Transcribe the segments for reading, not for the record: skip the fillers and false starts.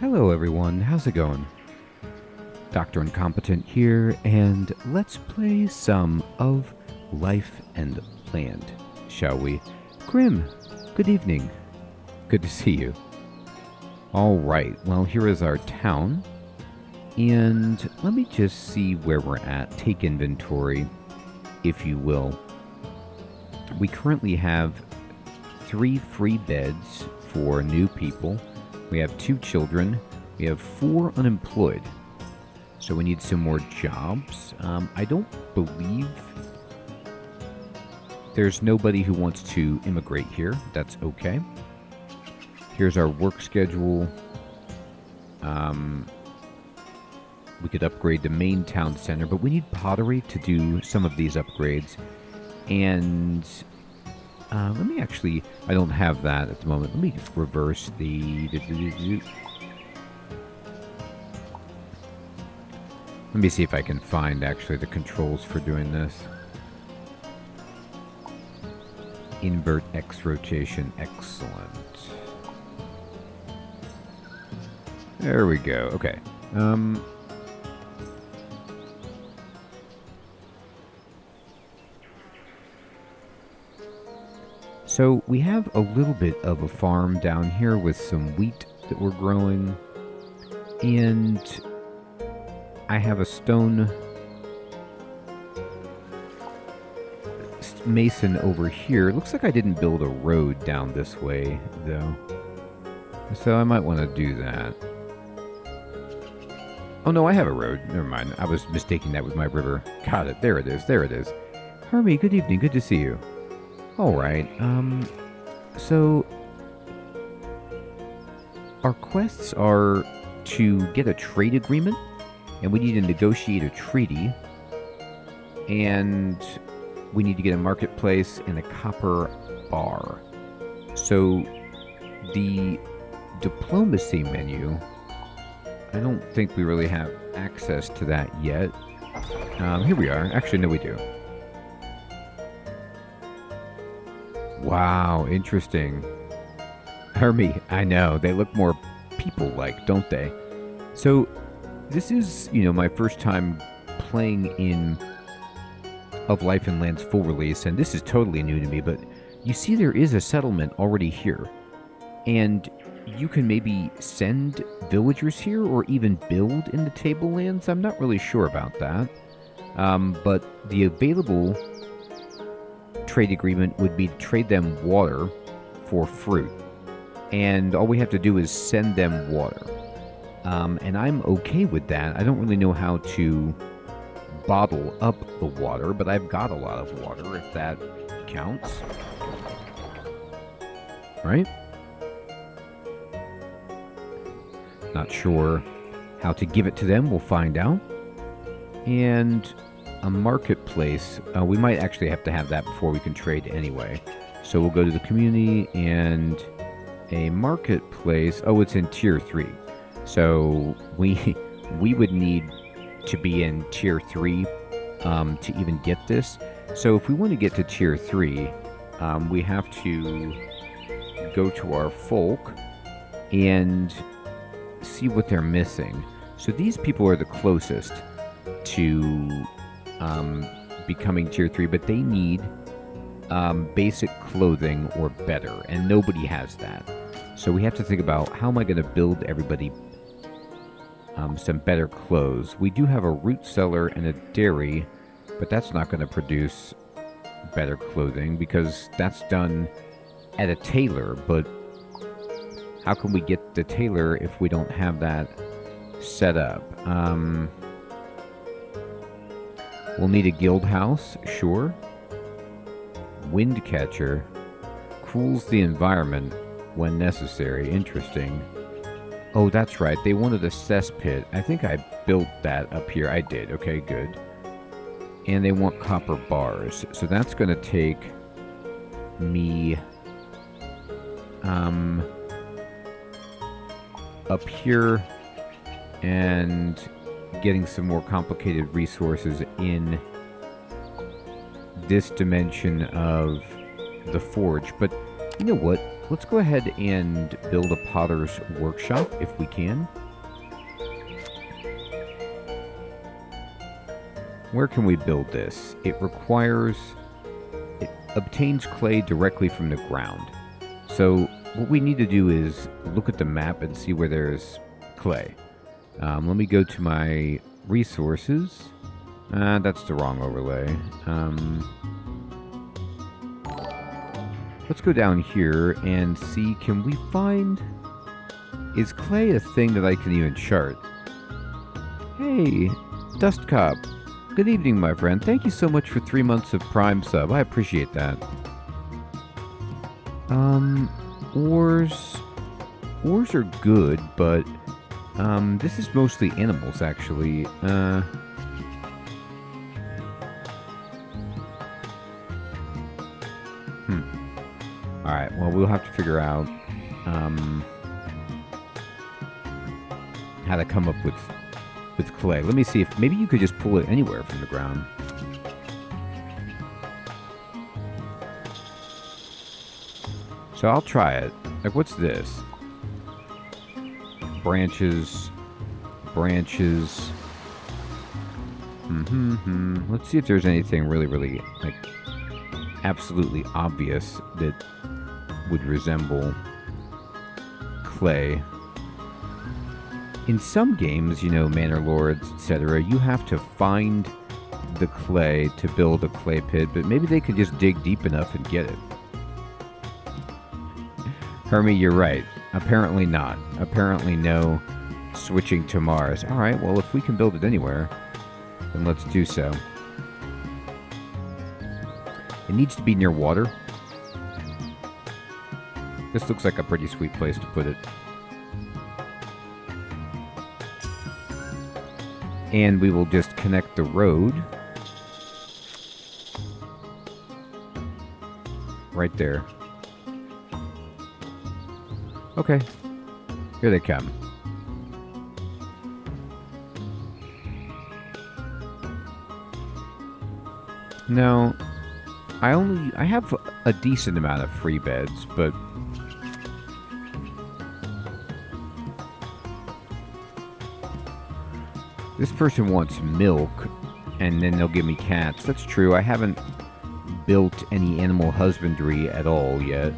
Hello everyone, how's it going? Dr. Incompetent here, and let's play some of Life and Land, shall we? Grim, good evening. Good to see you. Alright, well here is our town, and let me just see where we're at. Take inventory, if you will. We currently have 3 free beds for new people. We have 2 children. We have 4 unemployed. So we need some more jobs. I don't believe there's nobody who wants to immigrate here. That's okay. Here's our work schedule. We could upgrade the main town center, but we need pottery to do some of these upgrades. And let me actually, I don't have that at the moment. Let me reverse the... Let me see if I can find actually the controls for doing this. Invert X rotation, excellent. There we go, okay. So we have a little bit of a farm down here with some wheat that we're growing, and I have a stone mason over here. It looks like I didn't build a road down this way though, so I might want to do that. Oh no, I have a road. Never mind. I was mistaking that with my river. Got it. There it is. There it is. Hermie, good evening. Good to see you. Alright, so our quests are to get a trade agreement, and we need to negotiate a treaty, and we need to get a marketplace and a copper bar. So the diplomacy menu, I don't think we really have access to that yet. Here we are. Actually, no, we do. Wow, interesting. Hermie, I know. They look more people-like, don't they? So, this is, my first time playing in Of Life and Land's full release, and this is totally new to me, but you see there is a settlement already here. And you can maybe send villagers here or even build in the tablelands. I'm not really sure about that. But the available trade agreement would be to trade them water for fruit, and all we have to do is send them water, and I'm okay with that. I don't really know how to bottle up the water, but I've got a lot of water, if that counts, right? Not sure how to give it to them. We'll find out. And a marketplace, we might actually have to have that before we can trade anyway. So we'll go to the community and a marketplace. Oh, it's in tier 3. So we would need to be in tier 3 to even get this. So if we want to get to tier 3, we have to go to our folk and see what they're missing. So these people are the closest to becoming tier 3, but they need basic clothing or better, and nobody has that. So we have to think about, how am I going to build everybody some better clothes? We do have a root cellar and a dairy, but that's not going to produce better clothing because that's done at a tailor. But how can we get the tailor if we don't have that set up? We'll need a guild house, sure. Wind catcher cools the environment when necessary. Interesting. Oh, that's right. They wanted a cesspit. I think I built that up here. I did. Okay, good. And they want copper bars. So that's going to take me up here and getting some more complicated resources in this dimension of the forge. But you know what? let's go ahead and build a potter's workshop if we can. Where can we build this? It obtains clay directly from the ground. So what we need to do is look at the map and see where there's clay. Let me go to my resources. That's the wrong overlay. Let's go down here and see, can we find... Is clay a thing that I can even chart? Hey, Dust Cop. Good evening, my friend. Thank you so much for 3 months of Prime sub. I appreciate that. Ores are good, but this is mostly animals, actually. Alright, well, we'll have to figure out how to come up with clay. Let me see if maybe you could just pull it anywhere from the ground. So I'll try it. Like, what's this? Branches. Branches. Let's see if there's anything really, like, absolutely obvious that would resemble clay. In some games, you know, Manor Lords, etc., you have to find the clay to build a clay pit, but maybe they could just dig deep enough and get it. Hermie, you're right. Apparently not. Apparently no switching to Mars. Alright, well, if we can build it anywhere, then let's do so. It needs to be near water. This looks like a pretty sweet place to put it. And we will just connect the road right there. Okay. Here they come. Now, I have a decent amount of free beds, but this person wants milk, and then they'll give me cats. That's true. I haven't built any animal husbandry at all yet.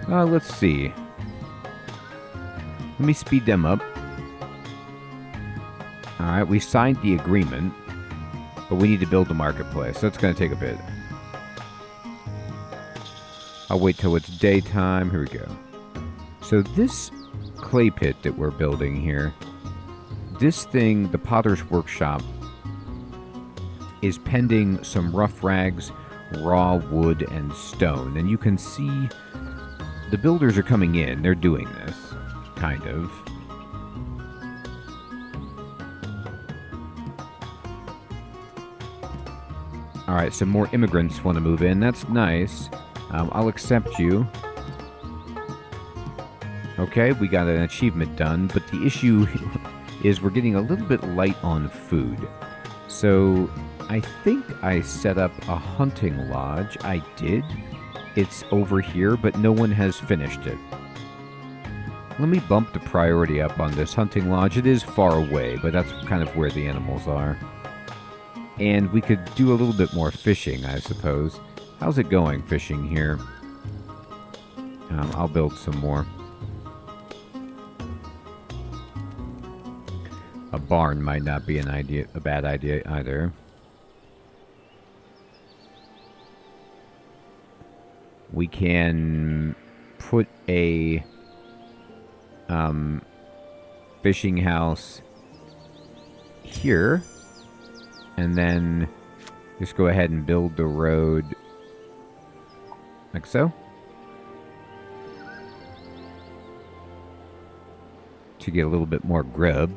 Let's see. Let me speed them up. Alright, we signed the agreement, but we need to build the marketplace, so it's going to take a bit. I'll wait till it's daytime. Here we go. So this clay pit that we're building here, this thing, the Potter's Workshop, is pending some rough rags, raw wood, and stone. And you can see the builders are coming in. They're doing this, kind of. Alright, some more immigrants want to move in. That's nice. I'll accept you. Okay, we got an achievement done, but the issue is we're getting a little bit light on food. So I think I set up a hunting lodge. I did. It's over here, but no one has finished it. Let me bump the priority up on this hunting lodge. It is far away, but that's kind of where the animals are. And we could do a little bit more fishing, I suppose. How's it going fishing here? I'll build some more. A barn might not be a bad idea either. We can put a fishing house here, and then just go ahead and build the road like so, to get a little bit more grub.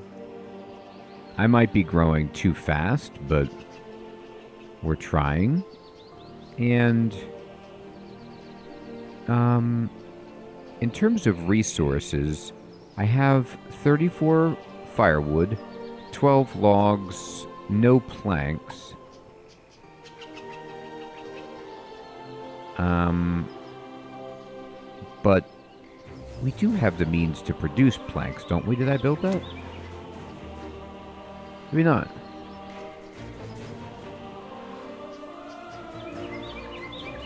I might be growing too fast, but we're trying. And in terms of resources, I have 34 firewood, 12 logs, no planks. But we do have the means to produce planks, don't we? Did I build that? Maybe not.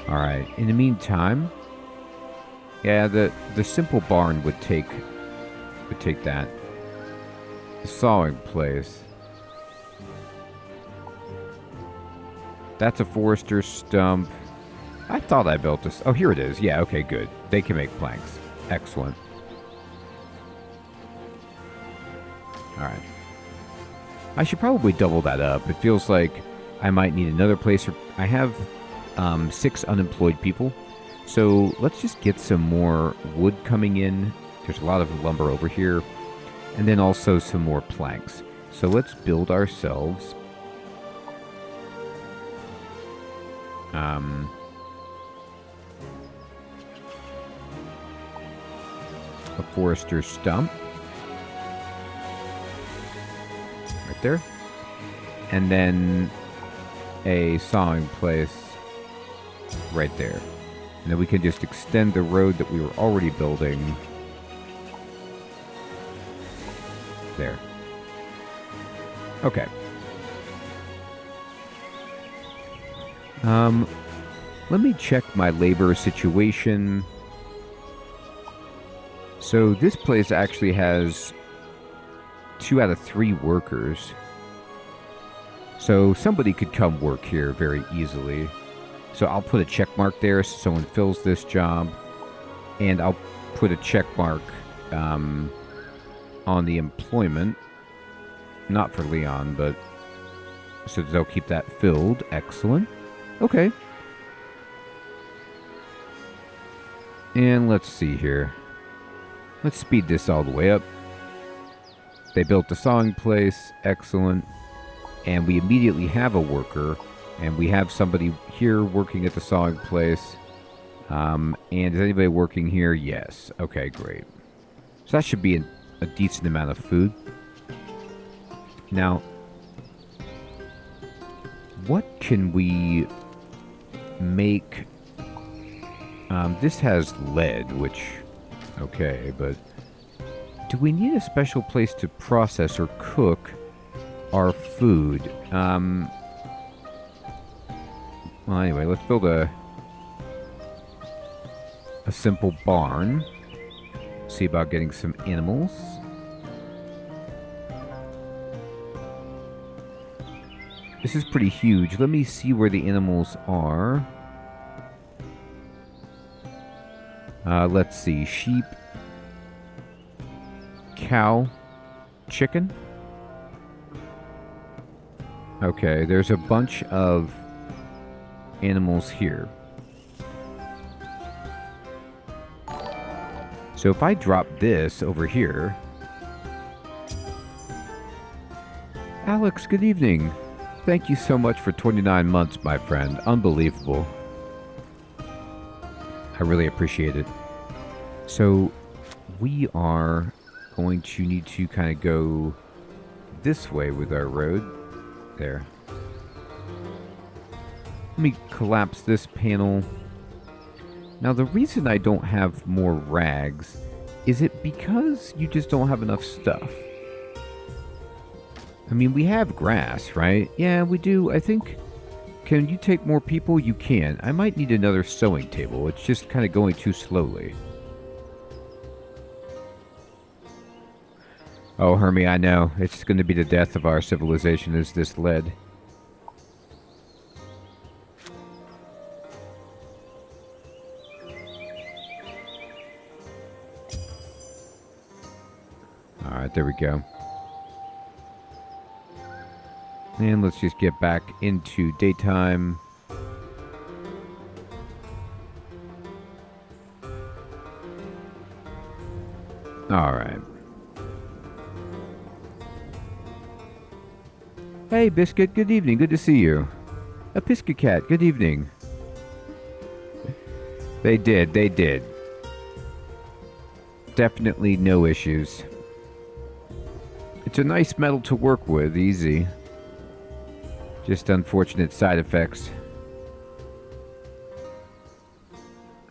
Alright, in the meantime, yeah, the simple barn would take that. The sawing place. That's a forester's stump. I thought I built this. Oh, here it is. Yeah, okay, good. They can make planks. Excellent. Alright. I should probably double that up. It feels like I might need another place. I have 6 unemployed people. So let's just get some more wood coming in. There's a lot of lumber over here. And then also some more planks. So let's build ourselves a forester's stump. Right there. And then a sawing place right there. And then we can just extend the road that we were already building. There. Okay. Let me check my labor situation. So this place actually has 2 out of 3 workers. So somebody could come work here very easily. So I'll put a check mark there so someone fills this job. And I'll put a check mark on the employment. Not for Leon, but so they'll keep that filled. Excellent. Okay. And let's see here. Let's speed this all the way up. They built the sawing place. Excellent. And we immediately have a worker. And we have somebody here working at the sawing place. And is anybody working here? Yes. Okay, great. So that should be a decent amount of food. Now, what can we make? This has lead, which, okay, but do we need a special place to process or cook our food? Well, anyway, let's build a simple barn. See about getting some animals. This is pretty huge. Let me see where the animals are. Let's see. Sheep. Cow. Chicken. Okay, there's a bunch of animals here. So if I drop this over here... Alex, good evening. Thank you so much for 29 months, my friend. Unbelievable. I really appreciate it. So, we are going to need to kind of go this way with our road. There. Let me collapse this panel. Now, the reason I don't have more rags, is it because you just don't have enough stuff? I mean, we have grass, right? Yeah, we do. I think... Can you take more people? You can. I might need another sewing table. It's just kind of going too slowly. Oh, Hermie, I know. It's going to be the death of our civilization is this lead. Alright, there we go. And let's just get back into daytime. Alright. Hey, Biscuit, good evening. Good to see you. A Pisca Cat, good evening. They did. Definitely no issues. It's a nice metal to work with, easy. Just unfortunate side effects.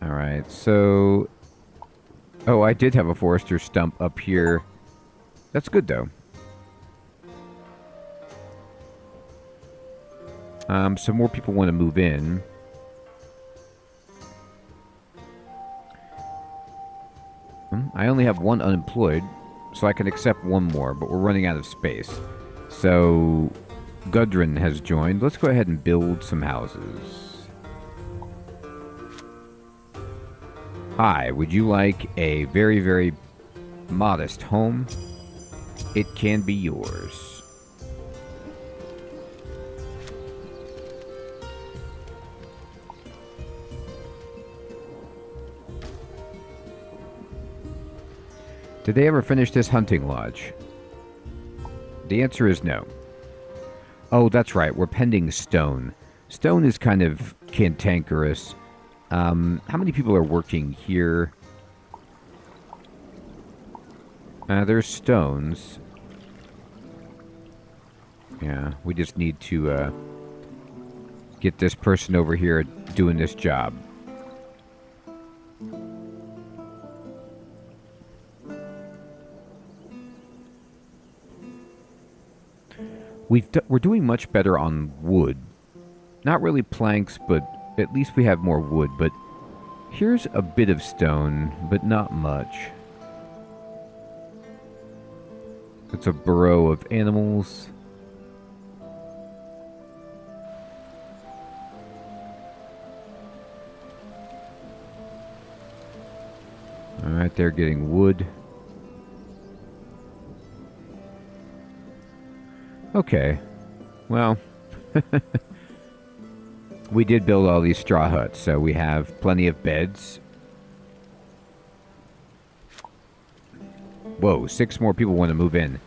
Alright, so... Oh, I did have a forester stump up here. That's good, though. Some more people want to move in. I only have one unemployed, so I can accept one more, but we're running out of space. So, Gudrun has joined. Let's go ahead and build some houses. Hi, would you like a very, very modest home? It can be yours. Did they ever finish this hunting lodge? The answer is no. Oh, that's right. We're pending stone. Stone is kind of cantankerous. How many people are working here? There's stones. Yeah, we just need to get this person over here doing this job. We're doing much better on wood. Not really planks, but at least we have more wood. But here's a bit of stone, but not much. It's a burrow of animals. Alright, they're getting wood. Okay. Well, we did build all these straw huts, so we have plenty of beds. Whoa, 6 more people want to move in.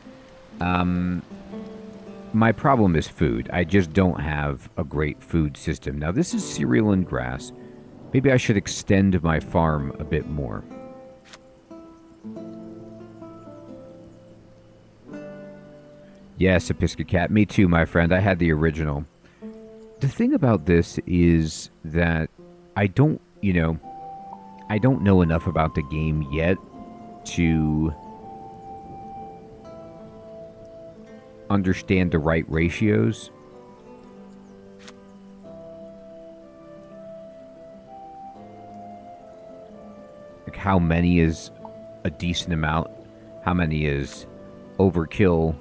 My problem is food. I just don't have a great food system. Now, this is cereal and grass. Maybe I should extend my farm a bit more. Yes, Episcocat. Me too, my friend. I had the original. The thing about this is that I don't know enough about the game yet to understand the right ratios. Like how many is a decent amount, how many is overkill.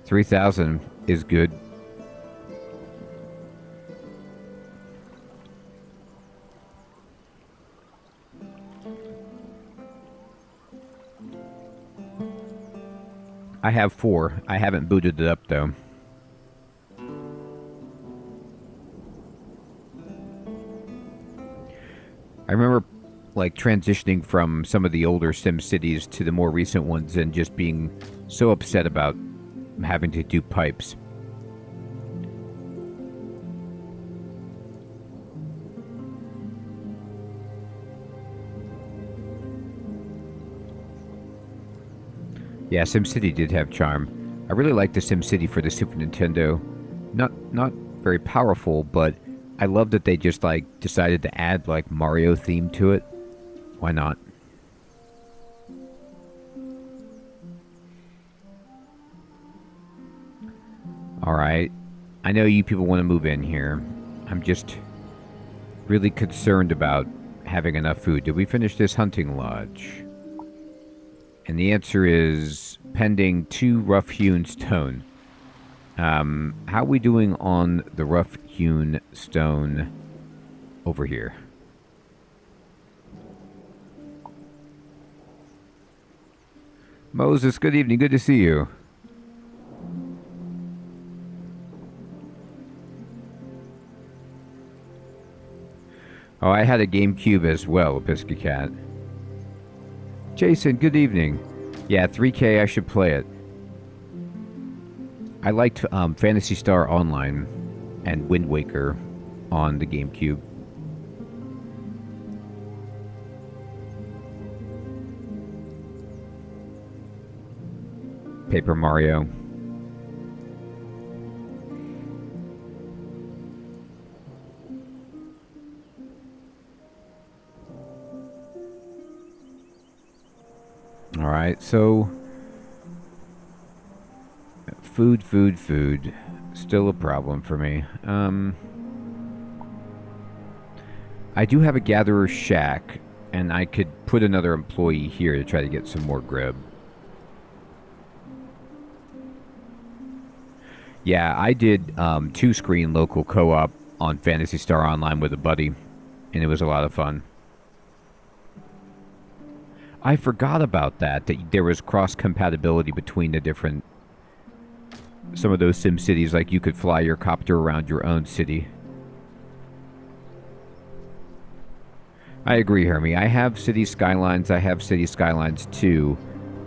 3,000 is good. I have 4. I haven't booted it up though. I remember like transitioning from some of the older Sim Cities to the more recent ones and just being so upset about having to do pipes. Yeah, SimCity did have charm. I really like the SimCity for the Super Nintendo. Not very powerful, but I love that they just like decided to add like Mario theme to it. Why not? Alright. I know you people want to move in here. I'm just really concerned about having enough food. Did we finish this hunting lodge? And the answer is pending 2 rough-hewn stone. How are we doing on the rough-hewn stone over here? Moses, good evening. Good to see you. Oh, I had a GameCube as well, Episcocat. Jason, good evening. Yeah, 3K, I should play it. I liked Phantasy Star Online and Wind Waker on the GameCube. Paper Mario. Alright, so... Food. Still a problem for me. I do have a gatherer's shack, and I could put another employee here to try to get some more grub. Yeah, I did 2-screen local co-op on Phantasy Star Online with a buddy, and it was a lot of fun. I forgot about that there was cross-compatibility between the different... Some of those sim cities, like you could fly your copter around your own city. I agree, Hermie. I have City Skylines, I have City Skylines 2,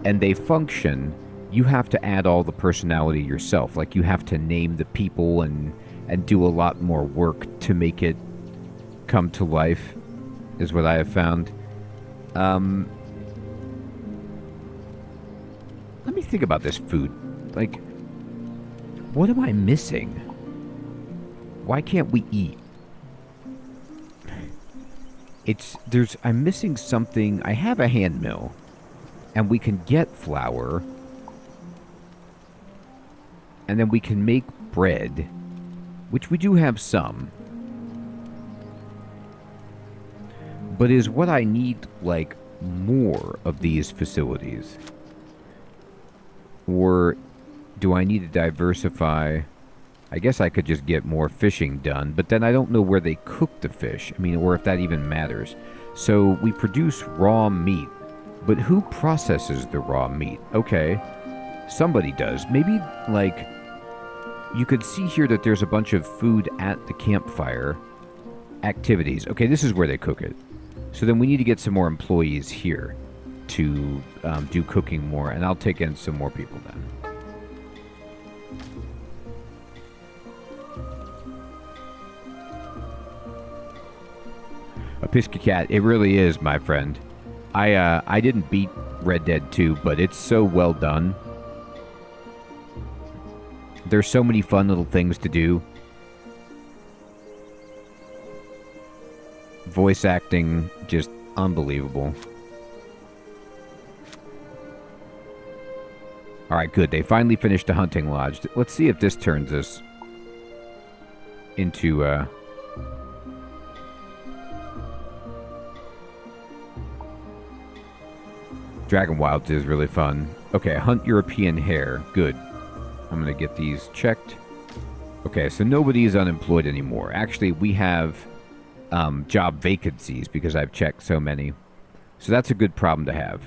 and they function. You have to add all the personality yourself. Like, you have to name the people and do a lot more work to make it come to life, is what I have found. Let me think about this food. Like... What am I missing? Why can't we eat? I'm missing something. I have a hand mill, and we can get flour, and then we can make bread, which we do have some. But is what I need, like, more of these facilities? Or... do I need to diversify? I guess I could just get more fishing done, but then I don't know where they cook the fish. I mean, or if that even matters. So we produce raw meat, but who processes the raw meat? Okay, somebody does. Maybe, like, you could see here that there's a bunch of food at the campfire activities. Okay, this is where they cook it. So then we need to get some more employees here to do cooking more, and I'll take in some more people then. A Piscacat, it really is, my friend. I didn't beat Red Dead 2, but it's so well done. There's so many fun little things to do. Voice acting, just unbelievable. Alright, good. They finally finished the hunting lodge. Let's see if this turns us into, Dragon Wilds is really fun. Okay, hunt European hare. Good. I'm going to get these checked. Okay, so nobody is unemployed anymore. Actually, we have job vacancies because I've checked so many. So that's a good problem to have.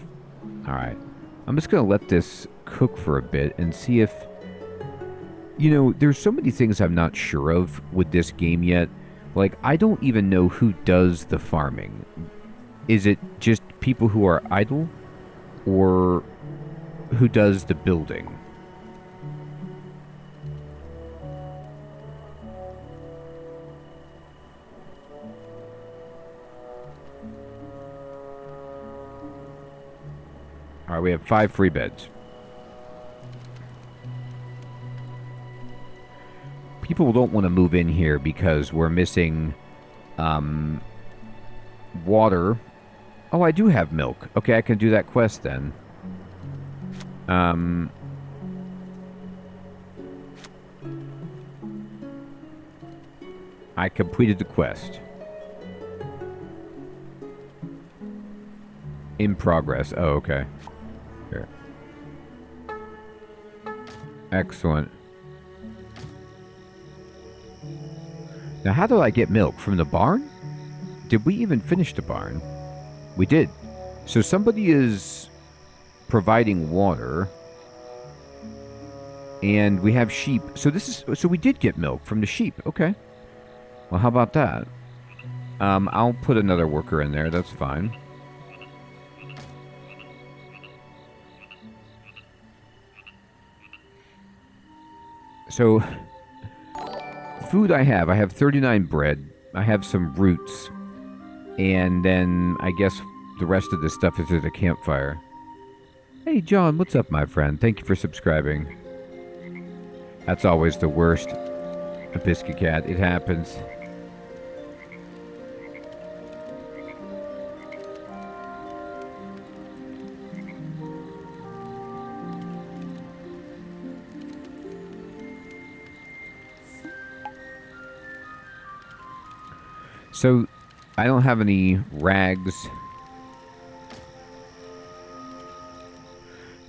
Alright. I'm just going to let this cook for a bit and see if... You know, there's so many things I'm not sure of with this game yet. Like, I don't even know who does the farming. Is it just people who are idle? Or who does the building? Alright, we have 5 free beds. People don't want to move in here because we're missing water. Oh, I do have milk. Okay, I can do that quest then. I completed the quest. In progress. Oh, okay. Here. Excellent. Now, how do I get milk? From the barn? Did we even finish the barn? We did. So somebody is providing water. And we have sheep. So we did get milk from the sheep. Okay. Well, how about that? I'll put another worker in there. That's fine. So, food I have 39 bread. I have some roots. And then, I guess, the rest of this stuff is at a campfire. Hey, John, what's up, my friend? Thank you for subscribing. That's always the worst. A biscuit cat. It happens. So, I don't have any rags.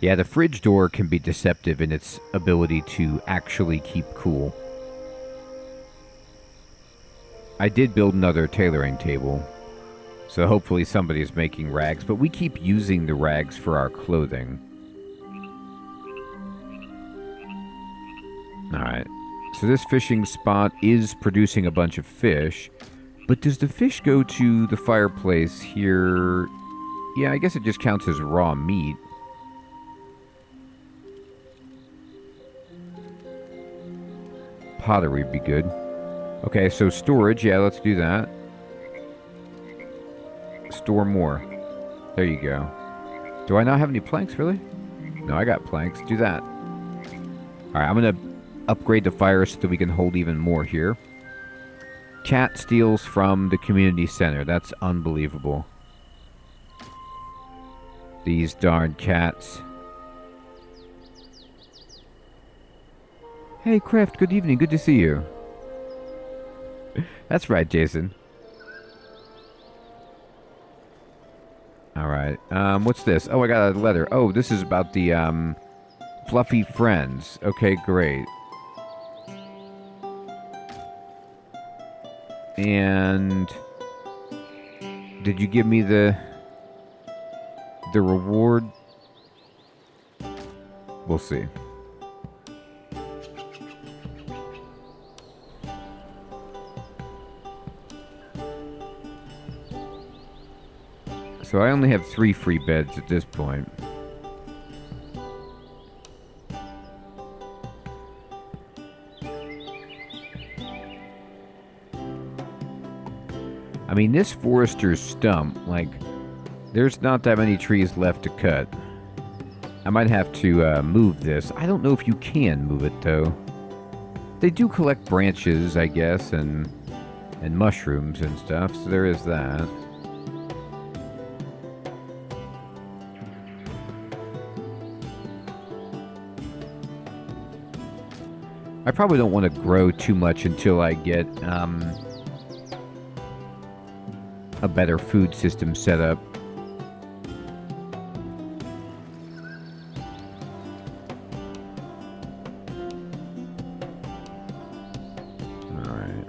Yeah, the fridge door can be deceptive in its ability to actually keep cool. I did build another tailoring table, so hopefully somebody is making rags, but we keep using the rags for our clothing. Alright, so this fishing spot is producing a bunch of fish, but does the fish go to the fireplace here? Yeah, I guess it just counts as raw meat. Pottery would be good. Okay, so storage, yeah, let's do that. Store more. There you go. Do I not have any planks, really? No, I got planks. Do that. Alright, I'm going to upgrade the fire so that we can hold even more here. Cat steals from the community center. That's unbelievable. These darn cats. Hey, Kraft, good evening. Good to see you. That's right, Jason. Alright, what's this? Oh, I got a letter. Oh, this is about the, fluffy friends. Okay, great. And did you give me the reward? We'll see. So I only have 3 free beds at this point. I mean, this forester's stump, like, there's not that many trees left to cut. I might have to move this. I don't know if you can move it, though. They do collect branches, I guess, and mushrooms and stuff, so there is that. I probably don't want to grow too much until I get a better food system set up. Alright.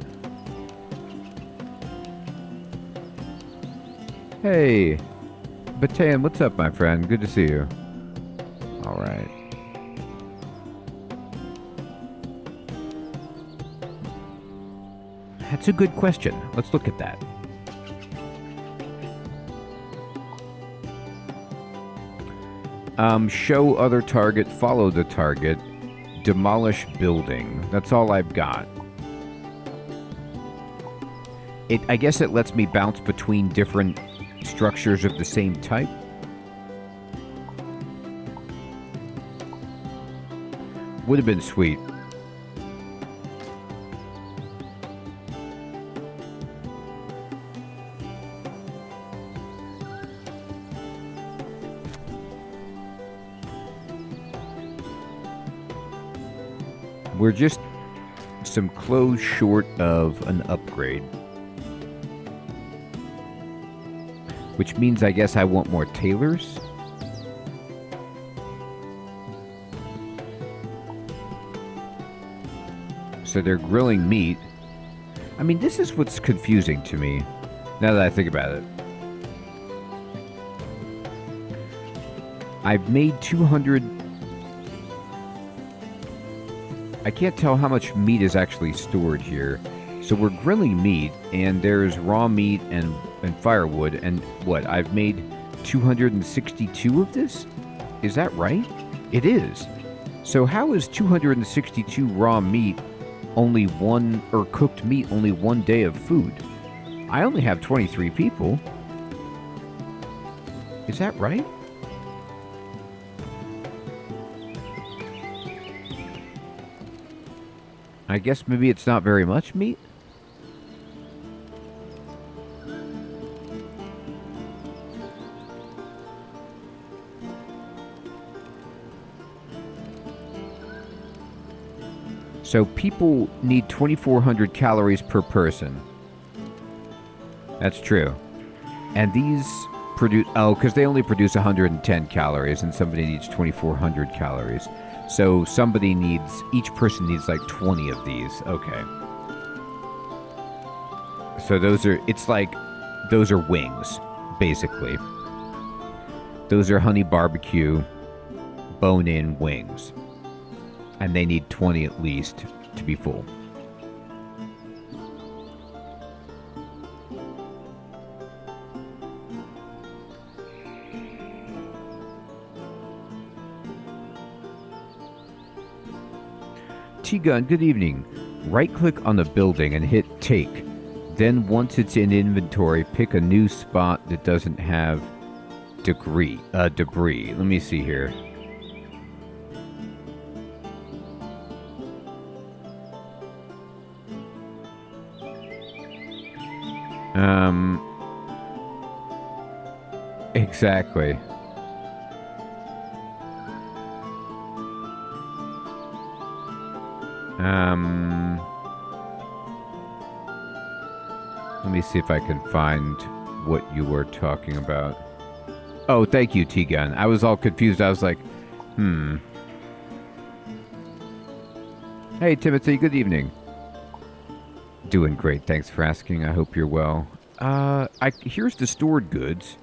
Hey! Batan, what's up, my friend? Good to see you. Alright. That's a good question. Let's look at that. Show other target, follow the target, demolish building. That's all I've got. I guess it lets me bounce between different structures of the same type. Would have been sweet. We're just some clothes short of an upgrade. Which means I guess I want more tailors. So they're grilling meat. I mean, this is what's confusing to me, now that I think about it. I've made 200... I can't tell how much meat is actually stored here. So we're grilling meat, and there's raw meat and firewood, and what? I've made 262 of this? Is that right? It is. So how is 262 raw meat only one, or cooked meat only 1 day of food? I only have 23 people. Is that right? I guess maybe it's not very much meat? So people need 2,400 calories per person. That's true. And these produce... Oh, because they only produce 110 calories, and somebody needs 2,400 calories. So somebody needs... Each person needs like 20 of these. Okay. So those are... It's like... Those are wings, basically. Those are honey barbecue, bone-in wings. And they need 20 at least to be full. T-Gun, good evening. Right-click on the building and hit take. Then once it's in inventory, pick a new spot that doesn't have debris. Let me see here. Exactly. Let me see if I can find what you were talking about. Oh, thank you, T-Gun. I was all confused. I was like, Hey, Timothy, good evening. Doing great. Thanks for asking. I hope you're well. Here's the stored goods.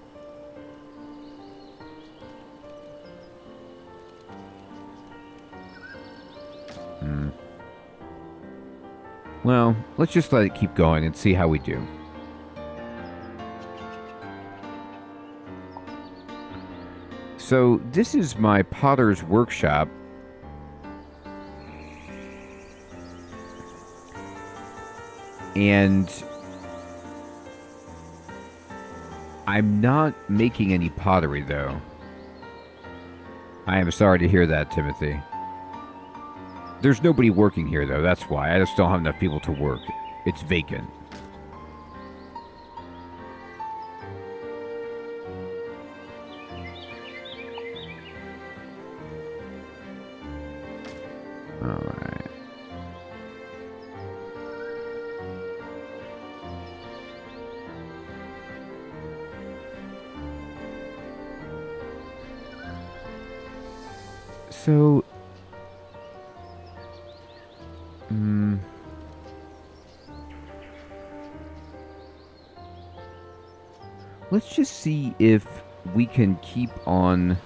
Well, let's just let it keep going and see how we do. So, this is my potter's workshop. And I'm not making any pottery, though. I am sorry to hear that, Timothy. There's nobody working here, though. That's why. I just don't have enough people to work. It's vacant. Alright. So... let's just see if we can keep on...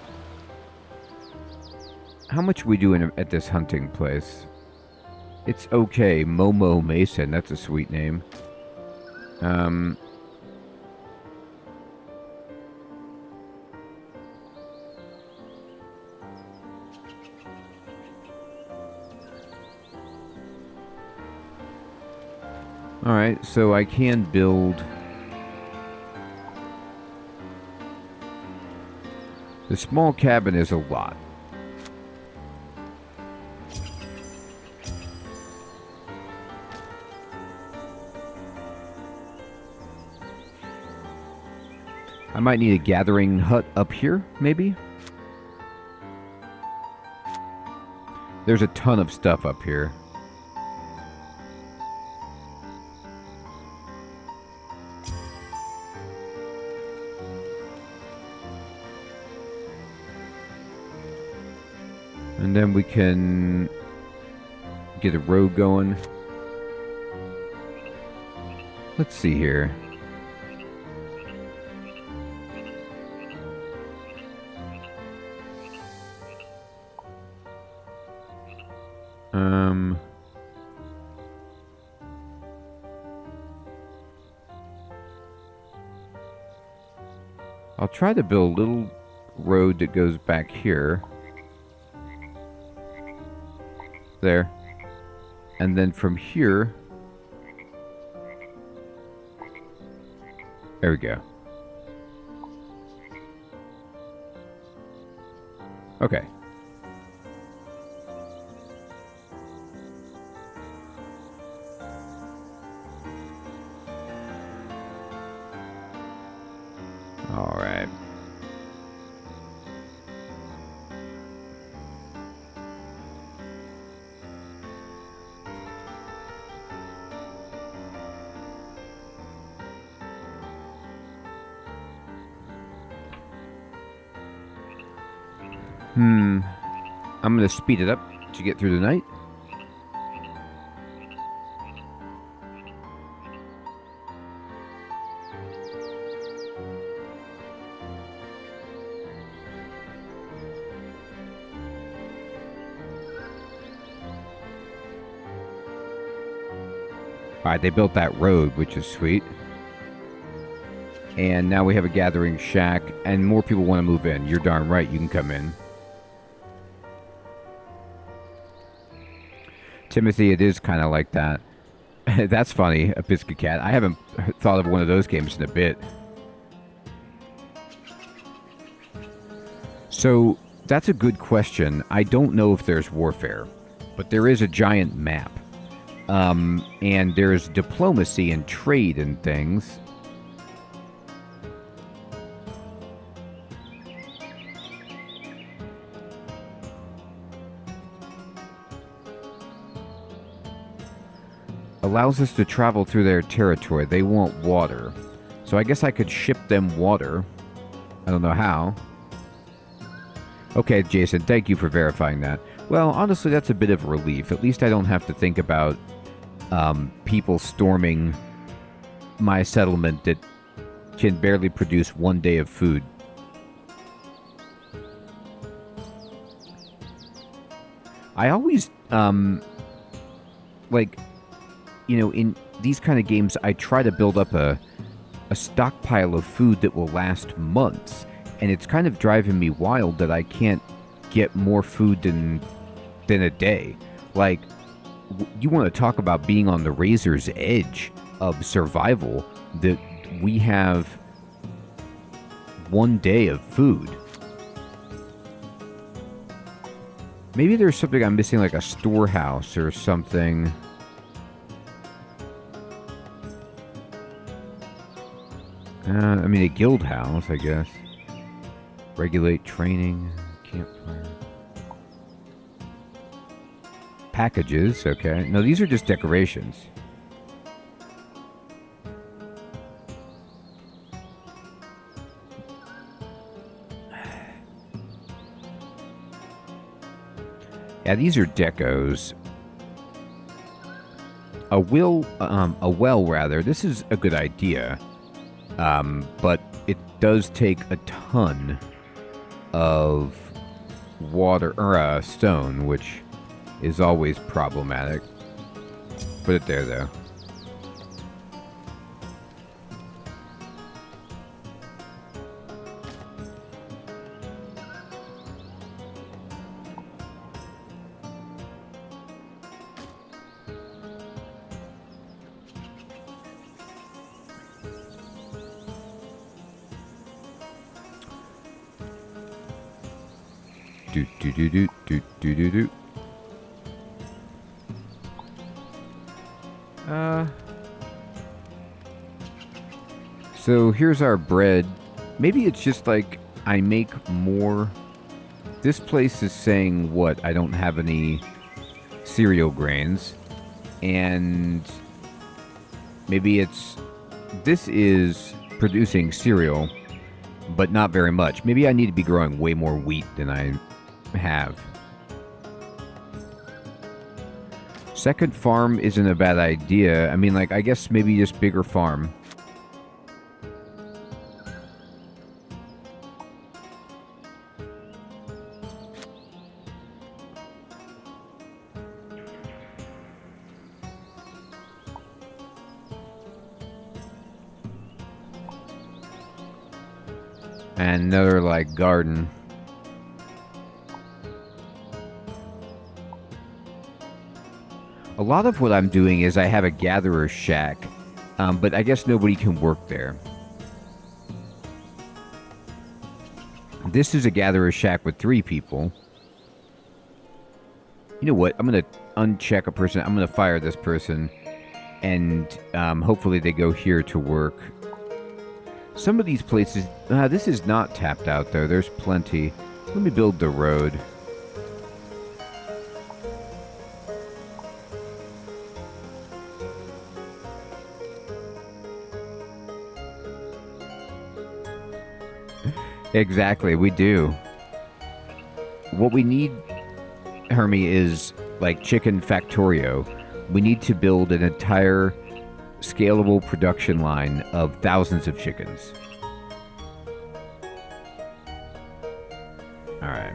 How much are we doing at this hunting place? It's okay. Momo Mason. That's a sweet name. Alright, so I can build... The small cabin is a lot. I might need a gathering hut up here, maybe? There's a ton of stuff up here. And then we can get a road going. Let's see here. I'll try to build a little road that goes back here. There. And then from here... There we go. Okay. All right. I'm going to speed it up to get through the night. Alright, they built that road, which is sweet. And now we have a gathering shack, and more people want to move in. You're darn right, you can come in. Timothy, it is kind of like that. That's funny, a Biscuit Cat. I haven't thought of one of those games in a bit. So, that's a good question. I don't know if there's warfare, but there is a giant map. And there's diplomacy and trade and things. Allows us to travel through their territory. They want water. So I guess I could ship them water. I don't know how. Okay, Jason, thank you for verifying that. Well, honestly, that's a bit of a relief. At least I don't have to think about people storming my settlement that can barely produce 1 day of food. I always, like, you know, in these kind of games, I try to build up a stockpile of food that will last months. And it's kind of driving me wild that I can't get more food than a day. Like, you want to talk about being on the razor's edge of survival, that we have 1 day of food. Maybe there's something I'm missing, like a storehouse or something. I mean, a guild house, I guess. Regulate training, campfire. Packages, okay. No, these are just decorations. Yeah, these are decos. A well, rather. This is a good idea. But it does take a ton of water, or stone, which is always problematic. Put it there, though. Do. So here's our bread. Maybe it's just like I make more. This place is saying what? I don't have any cereal grains. And maybe it's... This is producing cereal, but not very much. Maybe I need to be growing way more wheat than I have. Second farm isn't a bad idea. I mean, like, I guess maybe just bigger farm. And another, like, garden. A lot of what I'm doing is I have a gatherer's shack, but I guess nobody can work there. This is a gatherer's shack with 3 people. You know what? I'm going to uncheck a person. I'm going to fire this person, and hopefully they go here to work. Some of these places, this is not tapped out though. There's plenty. Let me build the road. Exactly, we do. What we need, Hermie, is like Chicken Factorio. We need to build an entire scalable production line of thousands of chickens. All right.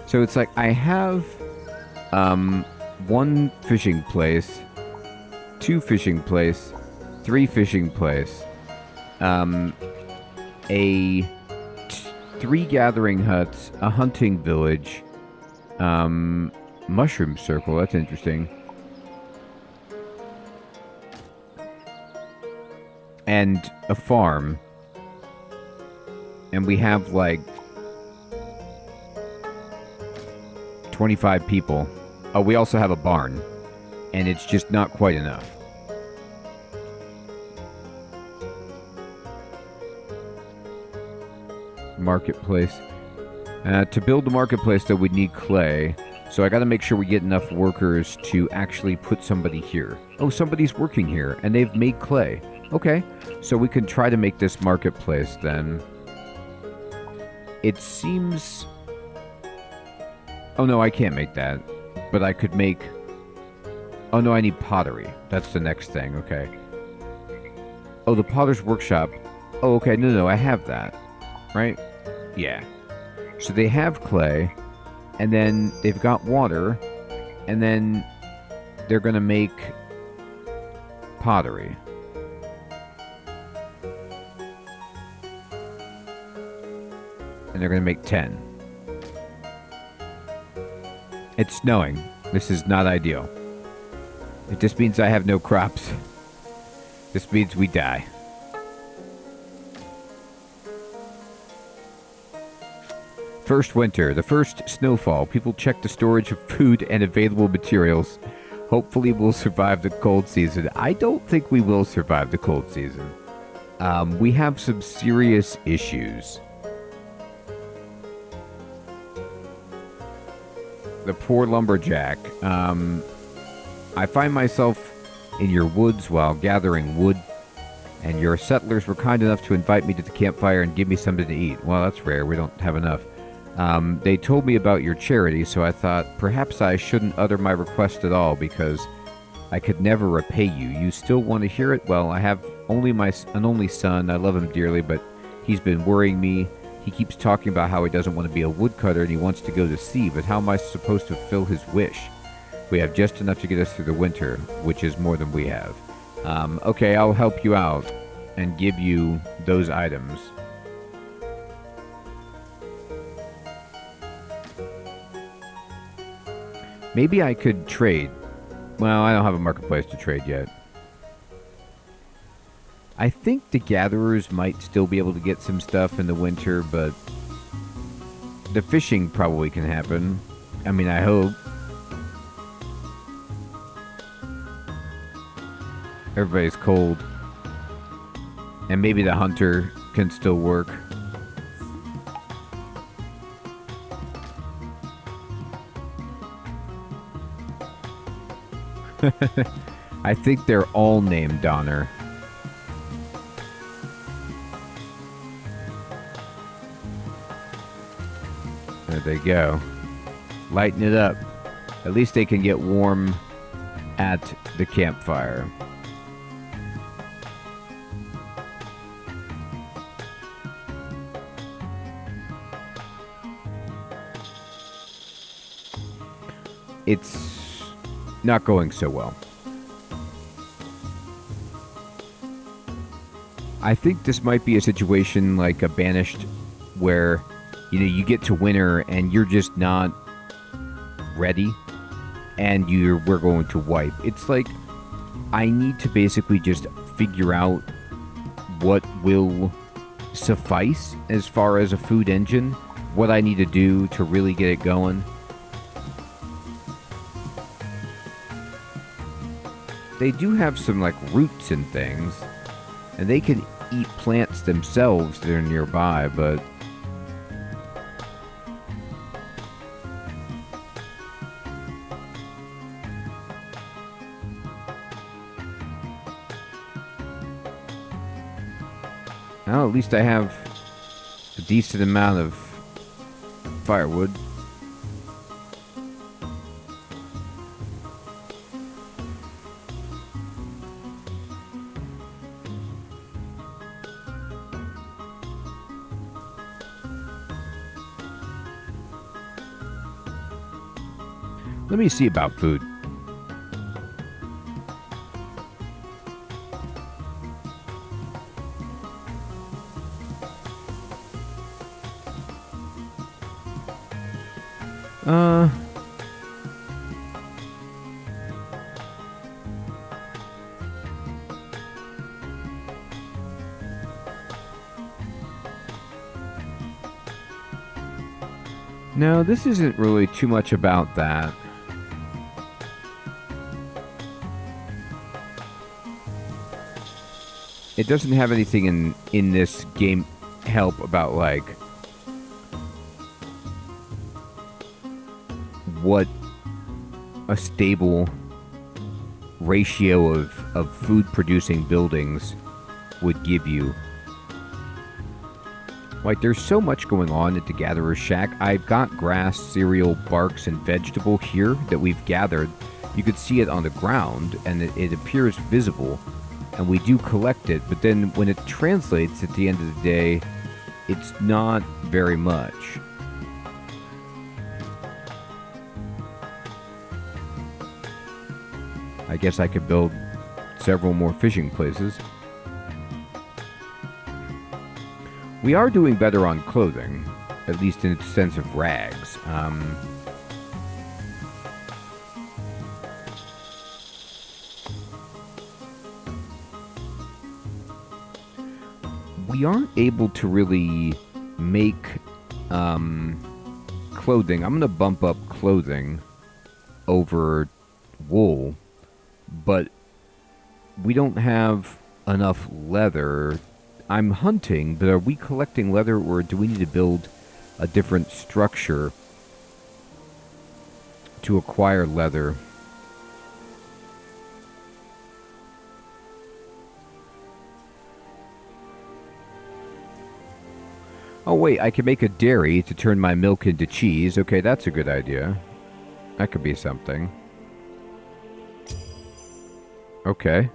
So it's like I have one fishing place, two fishing place, three fishing place, three gathering huts, a hunting village, mushroom circle, that's interesting, and a farm, and we have like 25 people. Oh, we also have a barn, and it's just not quite enough. Marketplace. To build the marketplace, though, we'd need clay. So I got to make sure we get enough workers to actually put somebody here. Oh, somebody's working here, and they've made clay. Okay, so we can try to make this marketplace then. It seems... Oh, no, I can't make that. But I could make... Oh, no, I need pottery. That's the next thing. Okay. Oh, the potter's workshop. Oh, okay. No, I have that. Right? Yeah. So they have clay. And then they've got water. And then they're going to make pottery. And they're going to make 10. It's snowing. This is not ideal. It just means I have no crops. This means we die. First winter, the first snowfall. People check the storage of food and available materials. Hopefully we'll survive the cold season. I don't think we will survive the cold season. We have some serious issues. The poor lumberjack. I find myself in your woods while gathering wood, and your settlers were kind enough to invite me to the campfire and give me something to eat. Well, that's rare. We don't have enough. They told me about your charity, so I thought perhaps I shouldn't utter my request at all because I could never repay you. You still want to hear it? Well, I have an only son. I love him dearly, but he's been worrying me. He keeps talking about how he doesn't want to be a woodcutter and he wants to go to sea, but how am I supposed to fill his wish? We have just enough to get us through the winter, which is more than we have. Okay, I'll help you out and give you those items. Maybe I could trade. Well, I don't have a marketplace to trade yet. I think the gatherers might still be able to get some stuff in the winter, but the fishing probably can happen. I mean, I hope. Everybody's cold. And maybe the hunter can still work. I think they're all named Donner. There they go. Lighten it up. At least they can get warm at the campfire. It's not going so well. I think this might be a situation like a Banished where, you know, you get to winter and you're just not ready and we're going to wipe. It's like I need to basically just figure out what will suffice as far as a food engine, what I need to do to really get it going. They do have some like roots and things, and they can eat plants themselves that are nearby, but well, at least I have a decent amount of firewood. Let me see about food. No, this isn't really too much about that. It doesn't have anything in this game help about, like, what a stable ratio of food-producing buildings would give you. Like, there's so much going on at the Gatherer's Shack. I've got grass, cereal, barks, and vegetable here that we've gathered. You could see it on the ground, and it appears visible. And we do collect it, but then when it translates at the end of the day, it's not very much. I guess I could build several more fishing places. We are doing better on clothing, at least in the sense of rags. We aren't able to really make clothing. I'm going to bump up clothing over wool, but we don't have enough leather. I'm hunting, but are we collecting leather, or do we need to build a different structure to acquire leather? Oh wait, I can make a dairy to turn my milk into cheese. Okay, that's a good idea. That could be something. Okay.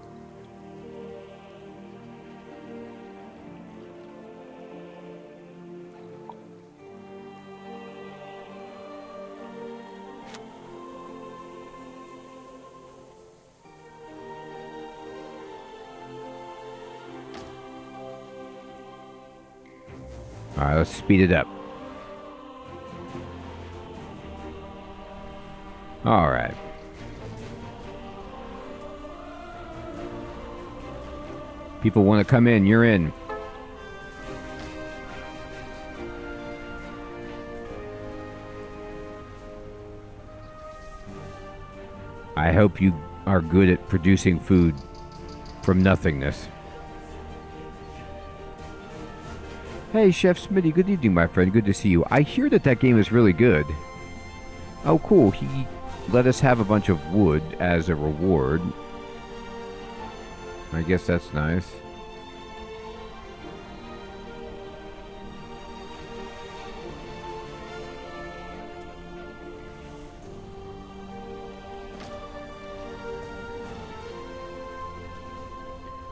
Alright, let's speed it up. Alright. People want to come in, you're in. I hope you are good at producing food from nothingness. Hey, Chef Smitty, good evening, my friend. Good to see you. I hear that game is really good. Oh, cool. He let us have a bunch of wood as a reward. I guess that's nice.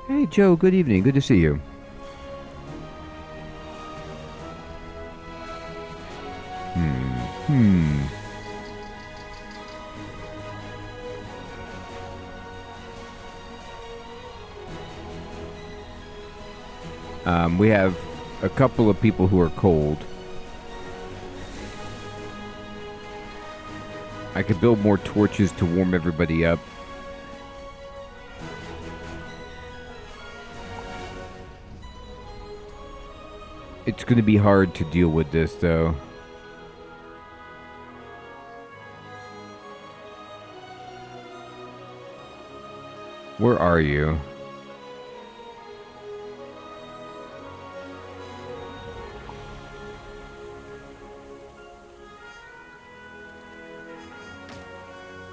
Hey, Joe, good evening. Good to see you. We have a couple of people who are cold. I could build more torches to warm everybody up. It's going to be hard to deal with this, though. Where are you?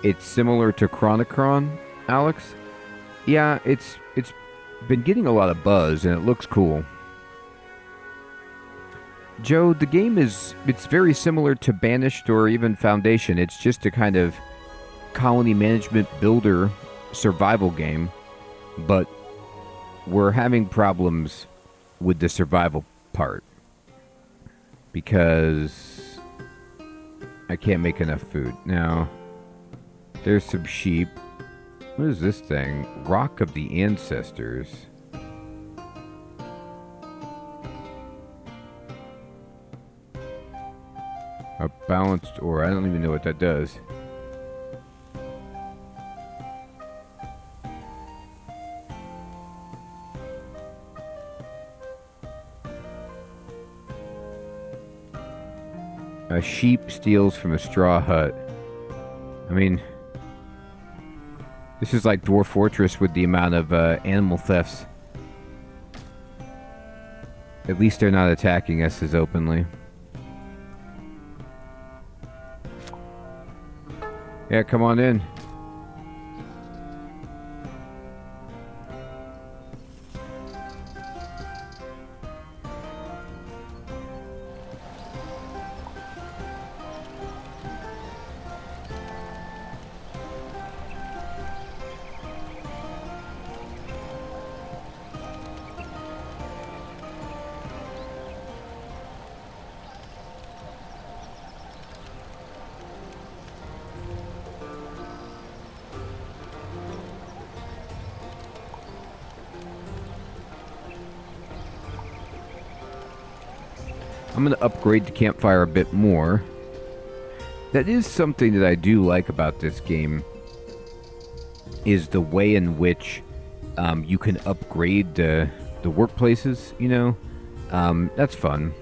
It's similar to Chronicron, Alex? Yeah, it's been getting a lot of buzz and it looks cool. Joe, the game it's very similar to Banished or even Foundation. It's just a kind of colony management builder survival game, but we're having problems with the survival part because I can't make enough food. Now, there's some sheep. What is this thing? Rock of the Ancestors. A balanced ore. I don't even know what that does. A sheep steals from a straw hut. I mean, this is like Dwarf Fortress with the amount of animal thefts. At least they're not attacking us as openly. Yeah, come on in. I'm going to upgrade the campfire a bit more. That is something that I do like about this game, is the way in which you can upgrade the workplaces, you know. That's fun.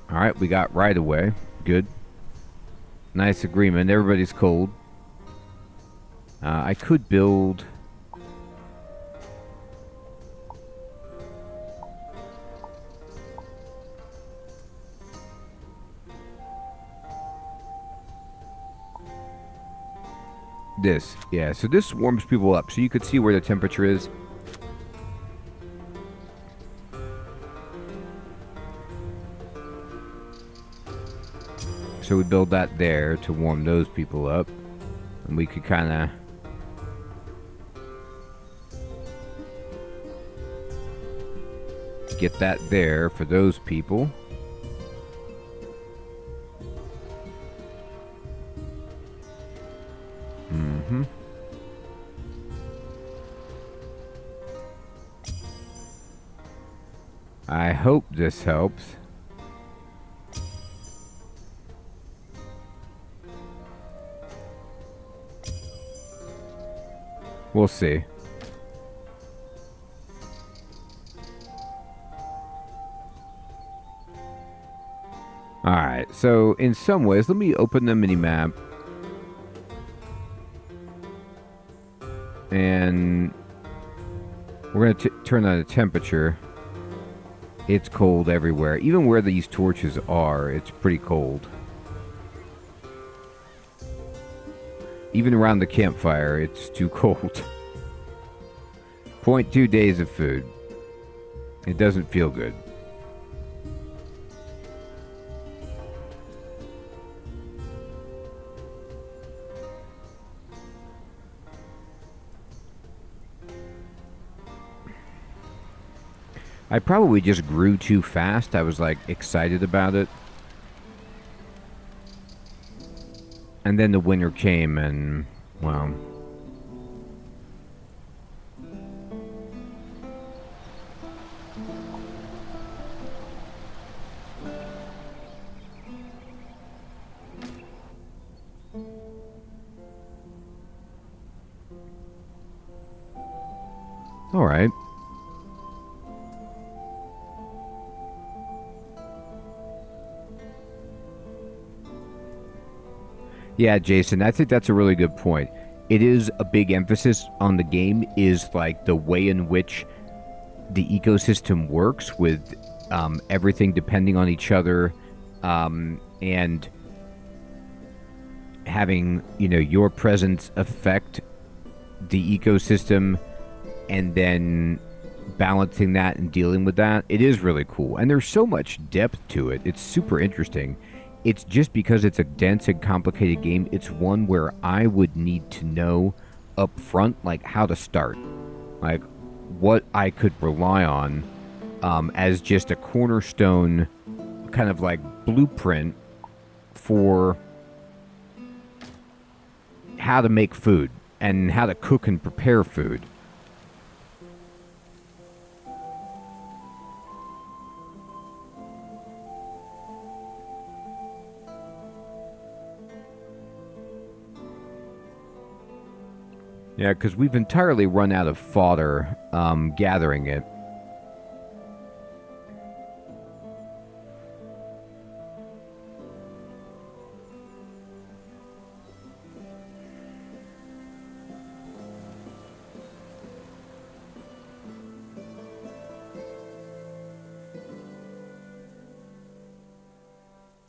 Alright, we got right away. Good. Nice agreement. Everybody's cold. I could build... this. Yeah, so this warms people up. So you could see where the temperature is. So we build that there to warm those people up. And we could kind of get that there for those people. I hope this helps. We'll see. Alright, so in some ways, let me open the mini-map. And we're going to turn on the temperature. It's cold everywhere. Even where these torches are, it's pretty cold. Even around the campfire, it's too cold. 0.2 days of food. It doesn't feel good. I probably just grew too fast. I was like excited about it. And then the winter came and, well... Alright. Yeah, Jason, I think that's a really good point. It is a big emphasis on the game is like the way in which the ecosystem works with everything depending on each other, and having your presence affect the ecosystem, and then balancing that and dealing with that. It is really cool, and there's so much depth to it. It's super interesting. It's just because it's a dense and complicated game, it's one where I would need to know up front, like how to start, like what I could rely on as just a cornerstone kind of like blueprint for how to make food and how to cook and prepare food. Yeah, because we've entirely run out of fodder gathering it.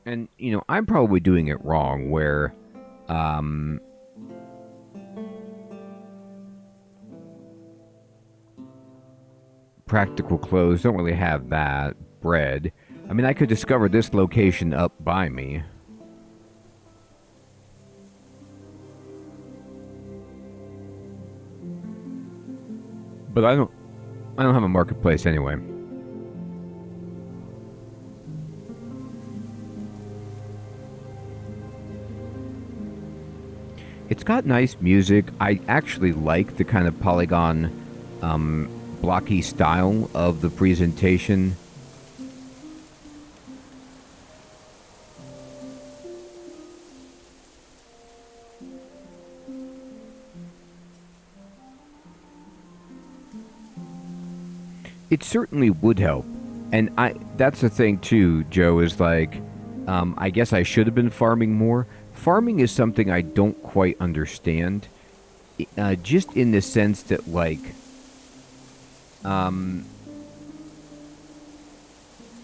And, I'm probably doing it wrong where practical clothes don't really have that. Bread. I mean, I could discover this location up by me. But I don't have a marketplace anyway. It's got nice music. I actually like the kind of polygon, blocky style of the presentation. It certainly would help. And that's the thing too, Joe, is like, I guess I should have been farming more. Farming is something I don't quite understand. Just in the sense that, like,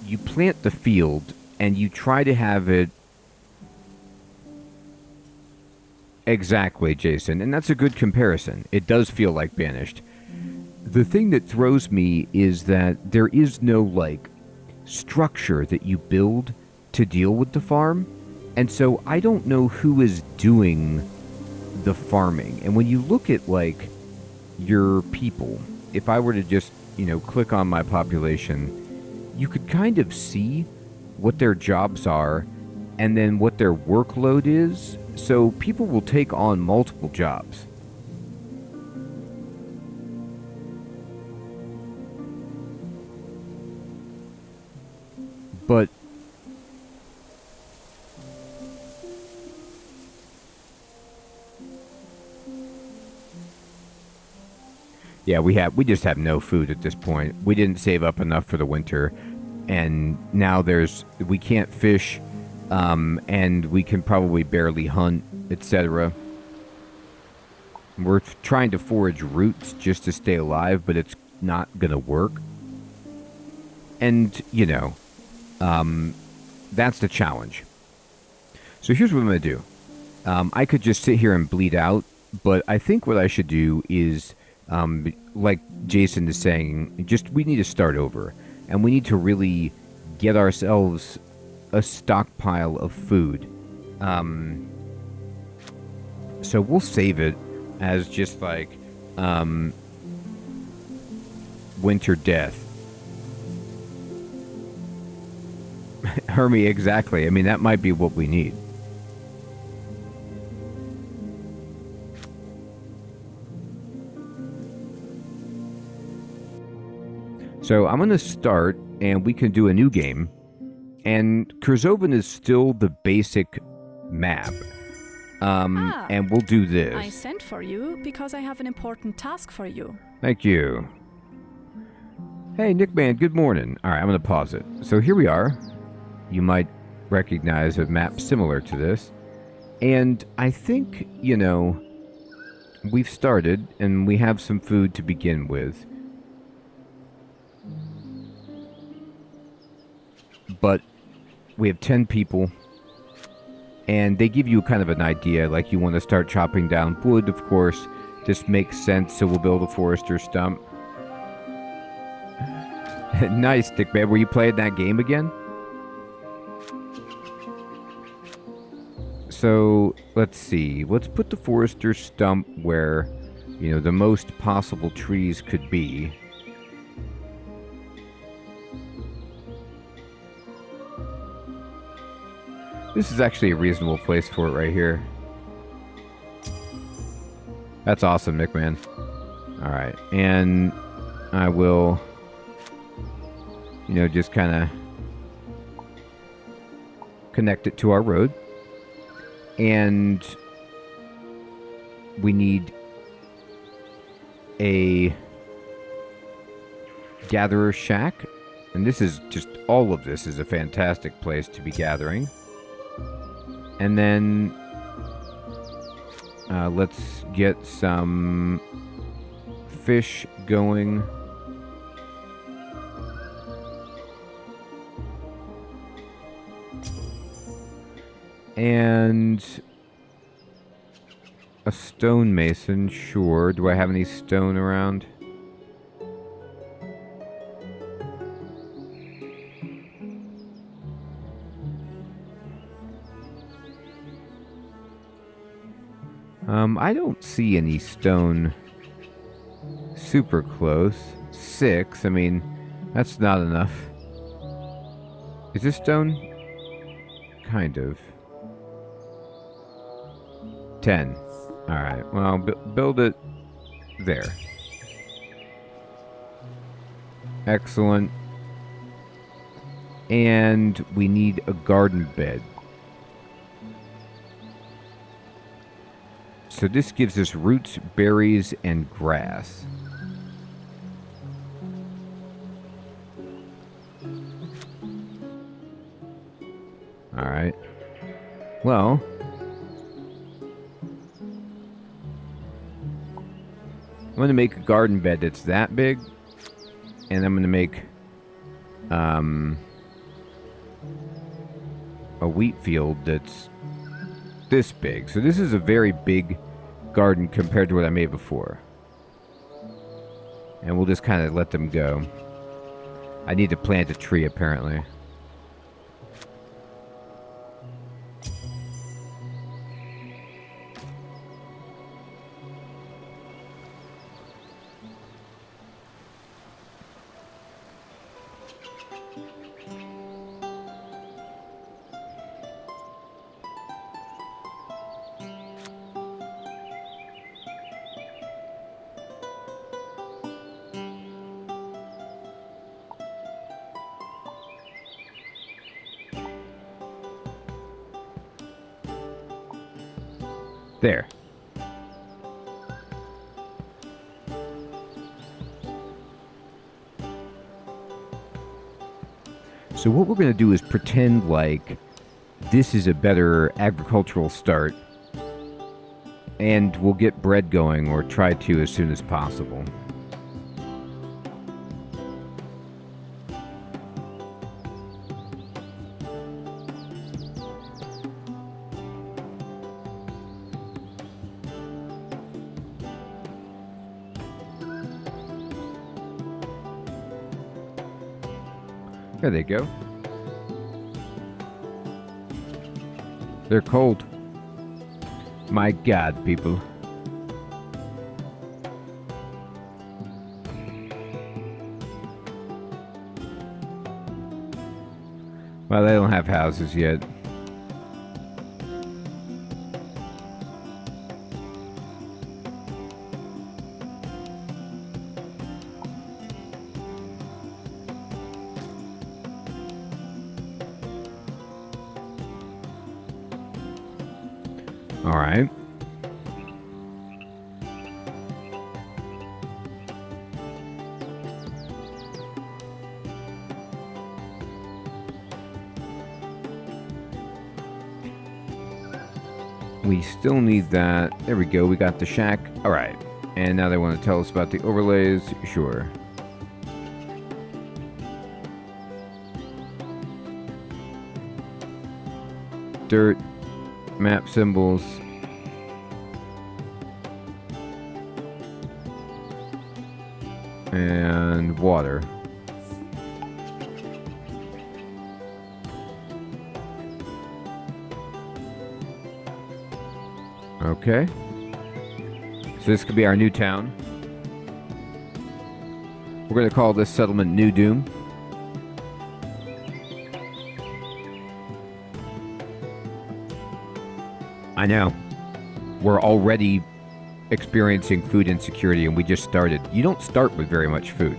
you plant the field and you try to have it... Exactly, Jason. And that's a good comparison. It does feel like Banished. The thing that throws me is that there is no, like, structure that you build to deal with the farm. And so I don't know who is doing the farming. And when you look at, like, your people, if I were to just, click on my population, you could kind of see what their jobs are and then what their workload is. So people will take on multiple jobs. But yeah, we just have no food at this point. We didn't save up enough for the winter, and now we can't fish, and we can probably barely hunt, etc. We're trying to forage roots just to stay alive, but it's not gonna work. And that's the challenge. So here's what I'm gonna do. I could just sit here and bleed out, but I think what I should do is, like Jason is saying, we need to start over. And we need to really get ourselves a stockpile of food. So we'll save it as just like winter death. Hermie, exactly. I mean, that might be what we need. So I'm going to start, and we can do a new game. And Kurzovan is still the basic map. And we'll do this. I sent for you because I have an important task for you. Thank you. Hey, Nickman, good morning. All right, I'm going to pause it. So here we are. You might recognize a map similar to this. And I think, you know, we've started and we have some food to begin with. But we have 10 people. And they give you kind of an idea, like you want to start chopping down wood, of course. This makes sense, so we'll build a forester stump. Nice, Dickman. Were you playing that game again? So, let's see. Let's put the forester stump where, you know, the most possible trees could be. This is actually a reasonable place for it right here. That's awesome, Nickman. Alright, and I will, you know, just kind of connect it to our road. And we need a gatherer shack. And this is just, all of this is a fantastic place to be gathering. And then let's get some fish going. And a stonemason, sure. Do I have any stone around? I don't see any stone super close. 6, I mean, that's not enough. Is this stone? Kind of. 10. Alright, well, build it there. Excellent. And we need a garden bed. So this gives us roots, berries, and grass. Alright. Well, I'm going to make a garden bed that's that big. And I'm going to make a wheat field that's this big. So this is a very big garden compared to what I made before. And we'll just kind of let them go. I need to plant a tree apparently. There. So what we're going to do is pretend like this is a better agricultural start. And we'll get bread going, or try to as soon as possible. There they go. They're cold. My God, people. Well, they don't have houses yet. All right. we still need that. There we go. We got the shack. All right. And now they want to tell us about the overlays. Sure. Dirt, map symbols. And water. Okay. So this could be our new town. We're going to call this settlement New Doom. I know. We're already experiencing food insecurity and we just started. You don't start with very much food.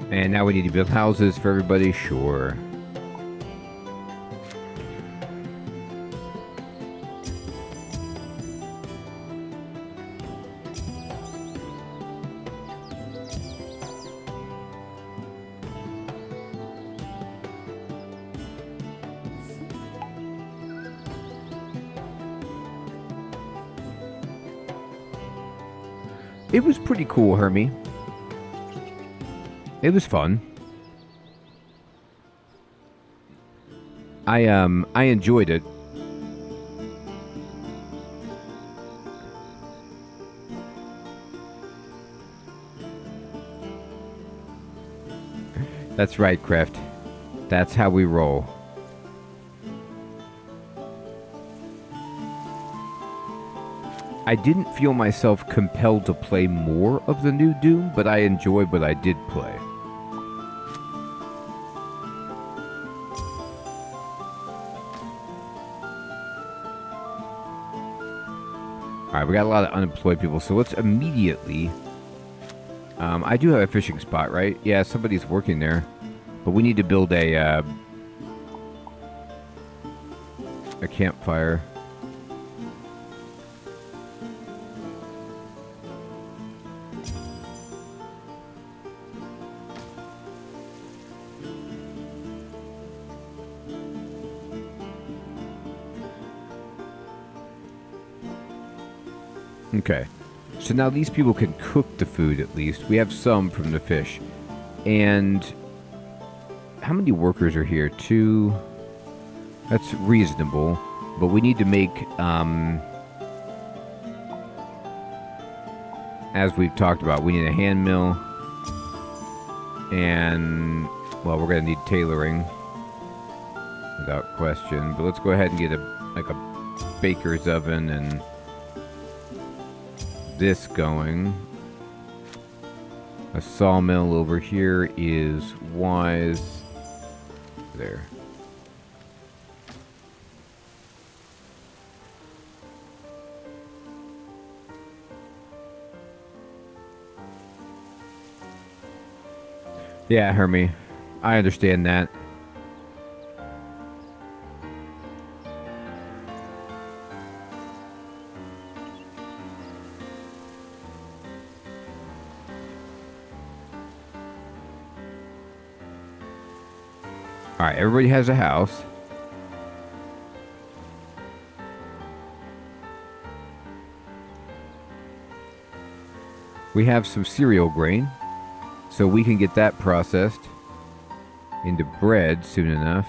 And now we need to build houses for everybody. Sure. It was pretty cool, Hermie. It was fun. I enjoyed it. That's right, Kreft. That's how we roll. I didn't feel myself compelled to play more of the new Doom, but I enjoyed what I did play. Alright, we got a lot of unemployed people, so let's immediately... I do have a fishing spot, right? Yeah, somebody's working there. But we need to build a campfire. Okay, so now these people can cook the food at least. We have some from the fish. And how many workers are here? 2. That's reasonable. But we need to make, as we've talked about, we need a hand mill. And, well, we're going to need tailoring. Without question. But let's go ahead and get a baker's oven and... this going. A sawmill over here is wise. There. Yeah, Hermie. I understand that. Alright, everybody has a house. We have some cereal grain, so we can get that processed into bread soon enough.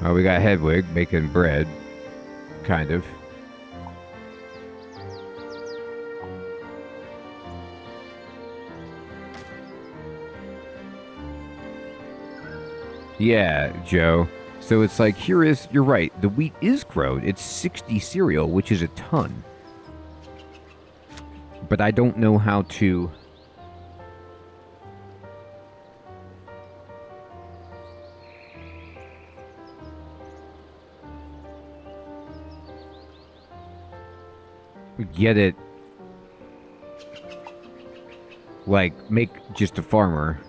Oh, we got Hedwig making bread, kind of. Yeah, Joe. So it's like, you're right, the wheat is grown. It's 60 cereal, which is a ton. But I don't know how to... get it... like, make just a farmer...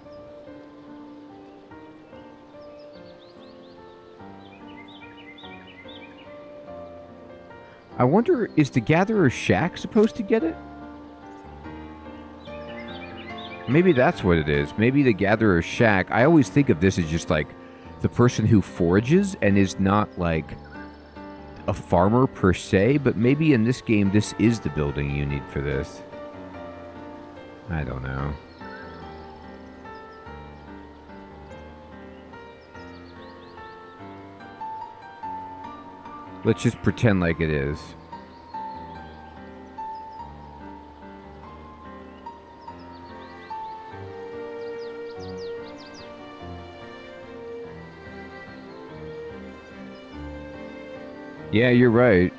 I wonder, is the Gatherer's Shack supposed to get it? Maybe that's what it is. Maybe the Gatherer's Shack. I always think of this as just like the person who forages and is not like a farmer per se, but maybe in this game this is the building you need for this. I don't know. Let's just pretend like it is. Yeah, you're right.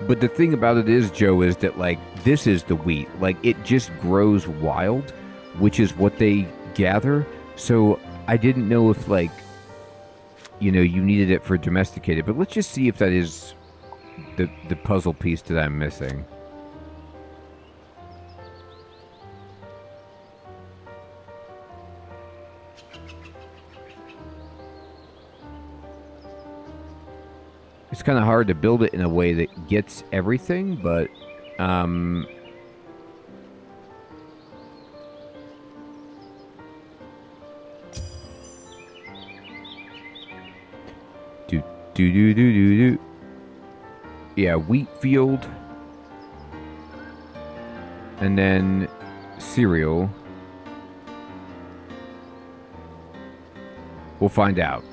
But the thing about it is, Joe, is that, like, this is the wheat. Like, it just grows wild, which is what they gather. So I didn't know if, like, you know, you needed it for domesticated. But let's just see if that is the puzzle piece that I'm missing. It's kind of hard to build it in a way that gets everything, but do. Yeah, wheat field. And then cereal. We'll find out.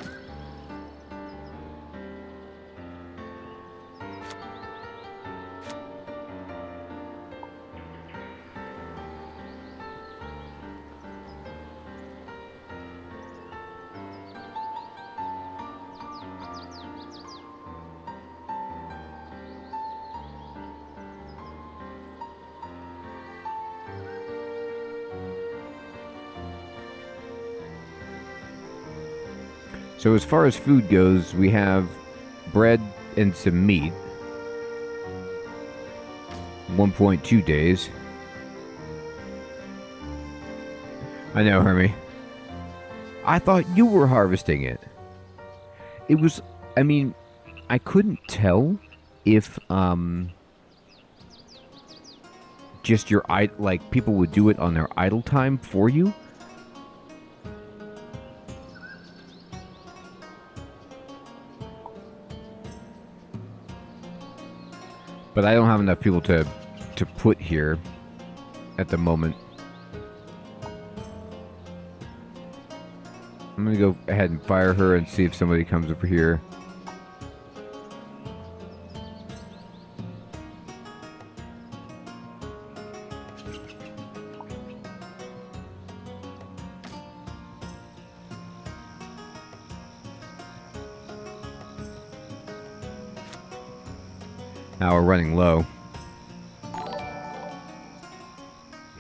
So as far as food goes, we have bread and some meat. 1.2 days. I know, Hermie. I thought you were harvesting it. It was, I mean, I couldn't tell if, just your, like, people would do it on their idle time for you. But I don't have enough people to put here at the moment. I'm going to go ahead and fire her and see if somebody comes over here. Now we're running low.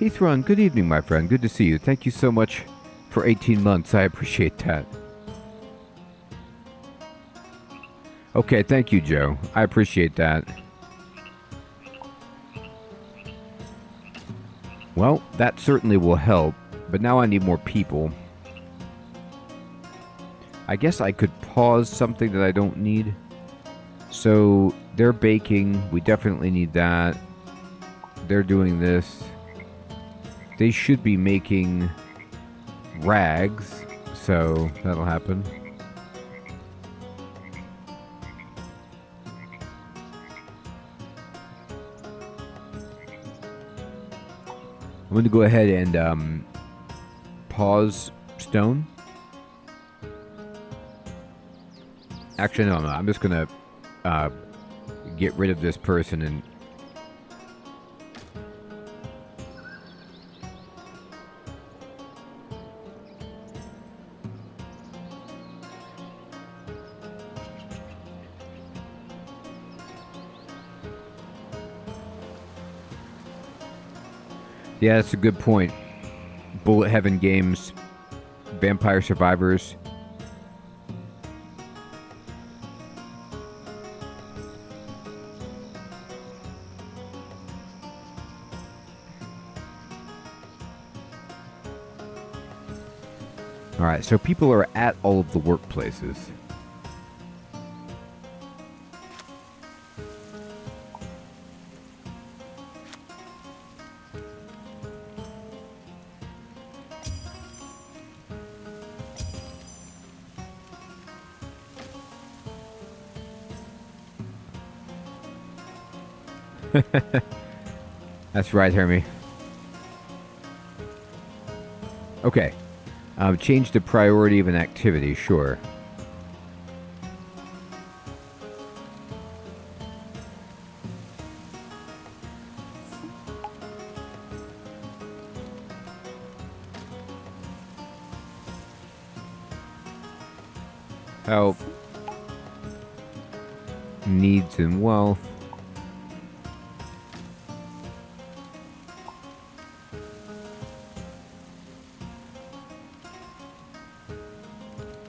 Heathrun, good evening, my friend. Good to see you. Thank you so much for 18 months. I appreciate that. Okay, thank you, Joe. I appreciate that. Well, that certainly will help, but now I need more people. I guess I could pause something that I don't need. So they're baking. We definitely need that. They're doing this. They should be making rags, so that'll happen. I'm going to go ahead and pause stone. Actually, no. I'm just going to get rid of this person and yeah, that's a good point. Bullet Heaven Games, Vampire Survivors. Alright, so people are at all of the workplaces. That's right, Hermie. Okay. Change the priority of an activity, sure. Health. Needs and wealth.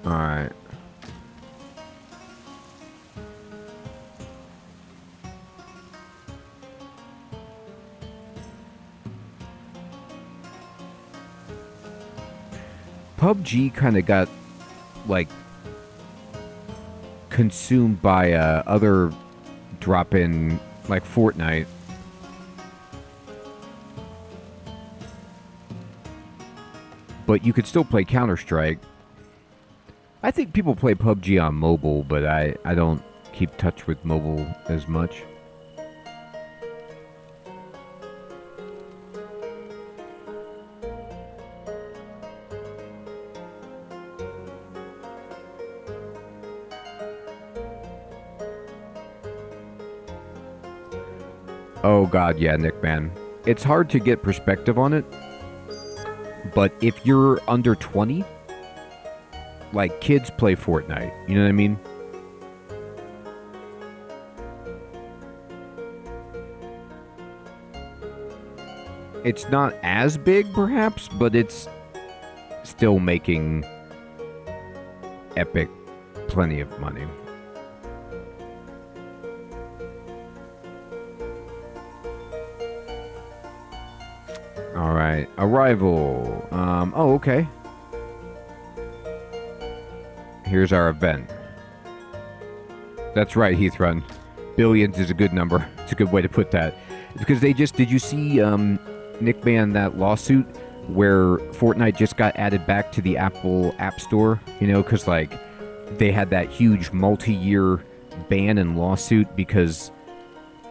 Alright. PUBG kind of got, like, consumed by other drop-in, like Fortnite. But you could still play Counter-Strike. I think people play PUBG on mobile, but I don't keep touch with mobile as much. Oh god, yeah, Nick, man. It's hard to get perspective on it, but if you're under 20, like, kids play Fortnite, you know what I mean? It's not as big, perhaps, but it's still making Epic plenty of money. Alright, arrival. Oh, okay. Here's our event. That's right, Heath Run. Billions is a good number. It's a good way to put that. Because they just... Did you see, Nick Man, that lawsuit where Fortnite just got added back to the Apple App Store? You know, because, like, they had that huge multi-year ban and lawsuit because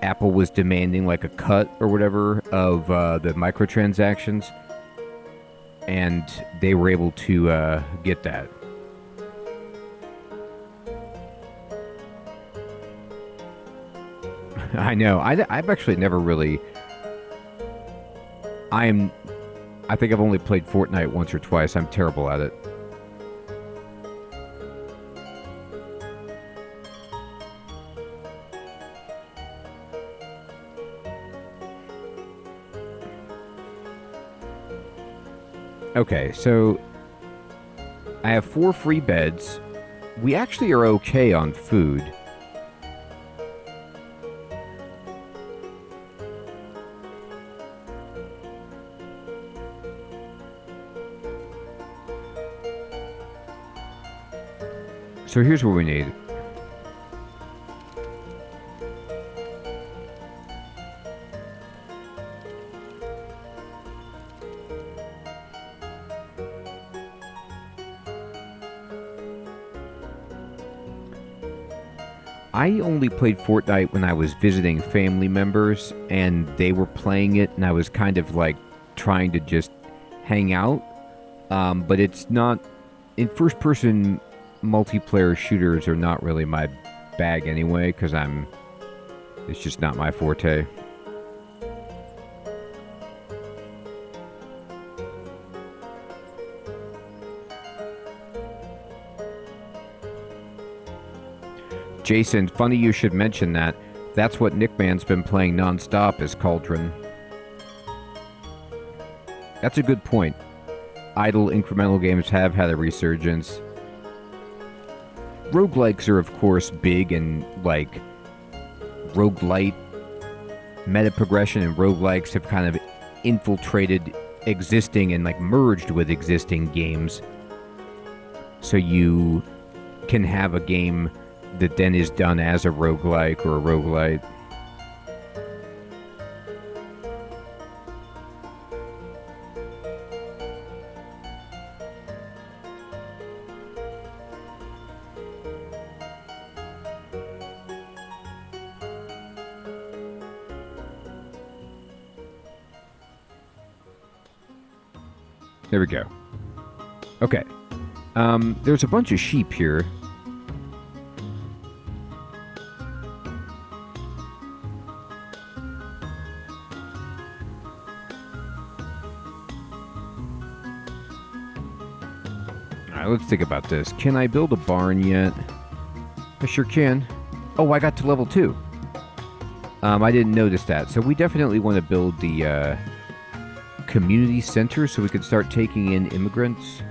Apple was demanding, like, a cut or whatever of the microtransactions. And they were able to get that. I know. I've actually never really... I think I've only played Fortnite once or twice. I'm terrible at it. Okay, so I have 4 free beds. We actually are okay on food. So here's what we need. I only played Fortnite when I was visiting family members and they were playing it and I was kind of like trying to just hang out. But it's not... In first-person multiplayer shooters are not really my bag anyway, because it's just not my forte. Jason, funny you should mention that. That's what Nickman's been playing non-stop is Cauldron. That's a good point. Idle incremental games have had a resurgence. Roguelikes are, of course, big and, like, roguelite meta progression and roguelikes have kind of infiltrated existing and, like, merged with existing games. So you can have a game that then is done as a roguelike or a roguelite. There we go. Okay. There's a bunch of sheep here. Alright, let's think about this. Can I build a barn yet? I sure can. Oh, I got to level 2. I didn't notice that. So we definitely want to build the community center so we can start taking in immigrants.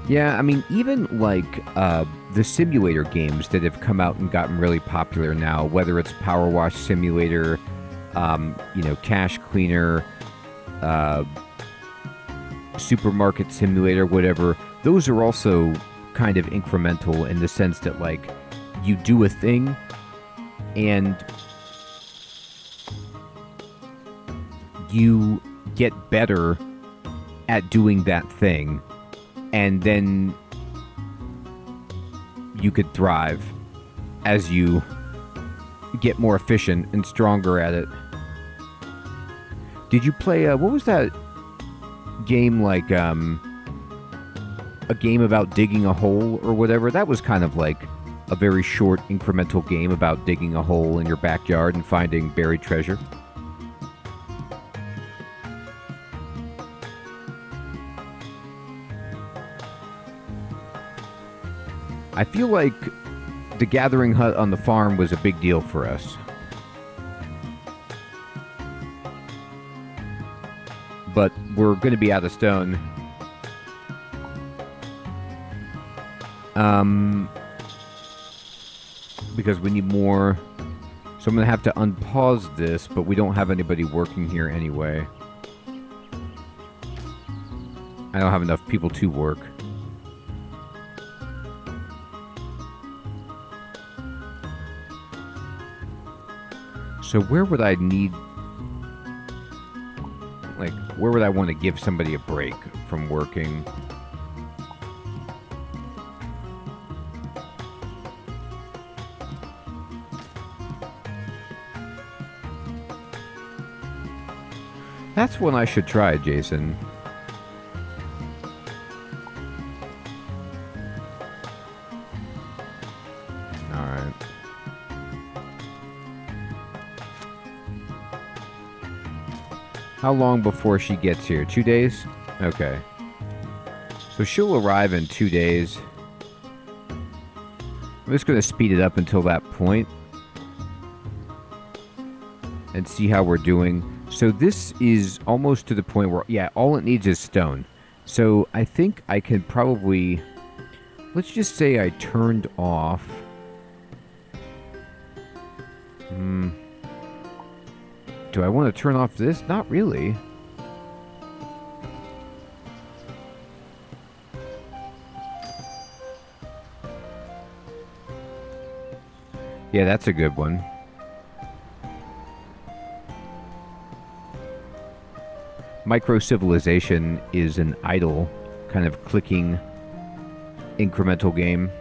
Yeah, I mean, even like the simulator games that have come out and gotten really popular now, whether it's Power Wash Simulator, Cash Cleaner, Supermarket Simulator, whatever, those are also kind of incremental in the sense that, like, you do a thing and you get better at doing that thing, and then you could thrive as you get more efficient and stronger at it. Did you play, what was that game, like, a game about digging a hole or whatever? That was kind of like a very short incremental game about digging a hole in your backyard and finding buried treasure. I feel like the gathering hut on the farm was a big deal for us. But we're going to be out of stone. Because we need more. So I'm going to have to unpause this, but we don't have anybody working here anyway. I don't have enough people to work. So where would I need, like, where would I want to give somebody a break from working? That's one I should try, Jason. Alright. How long before she gets here? 2 days? Okay. So she'll arrive in 2 days. I'm just going to speed it up until that point and see how we're doing. So this is almost to the point where, yeah, all it needs is stone. So I think I can probably, let's just say I turned off. Do I want to turn off this? Not really. Yeah, that's a good one. Micro-Civilization is an idle, kind of clicking, incremental game.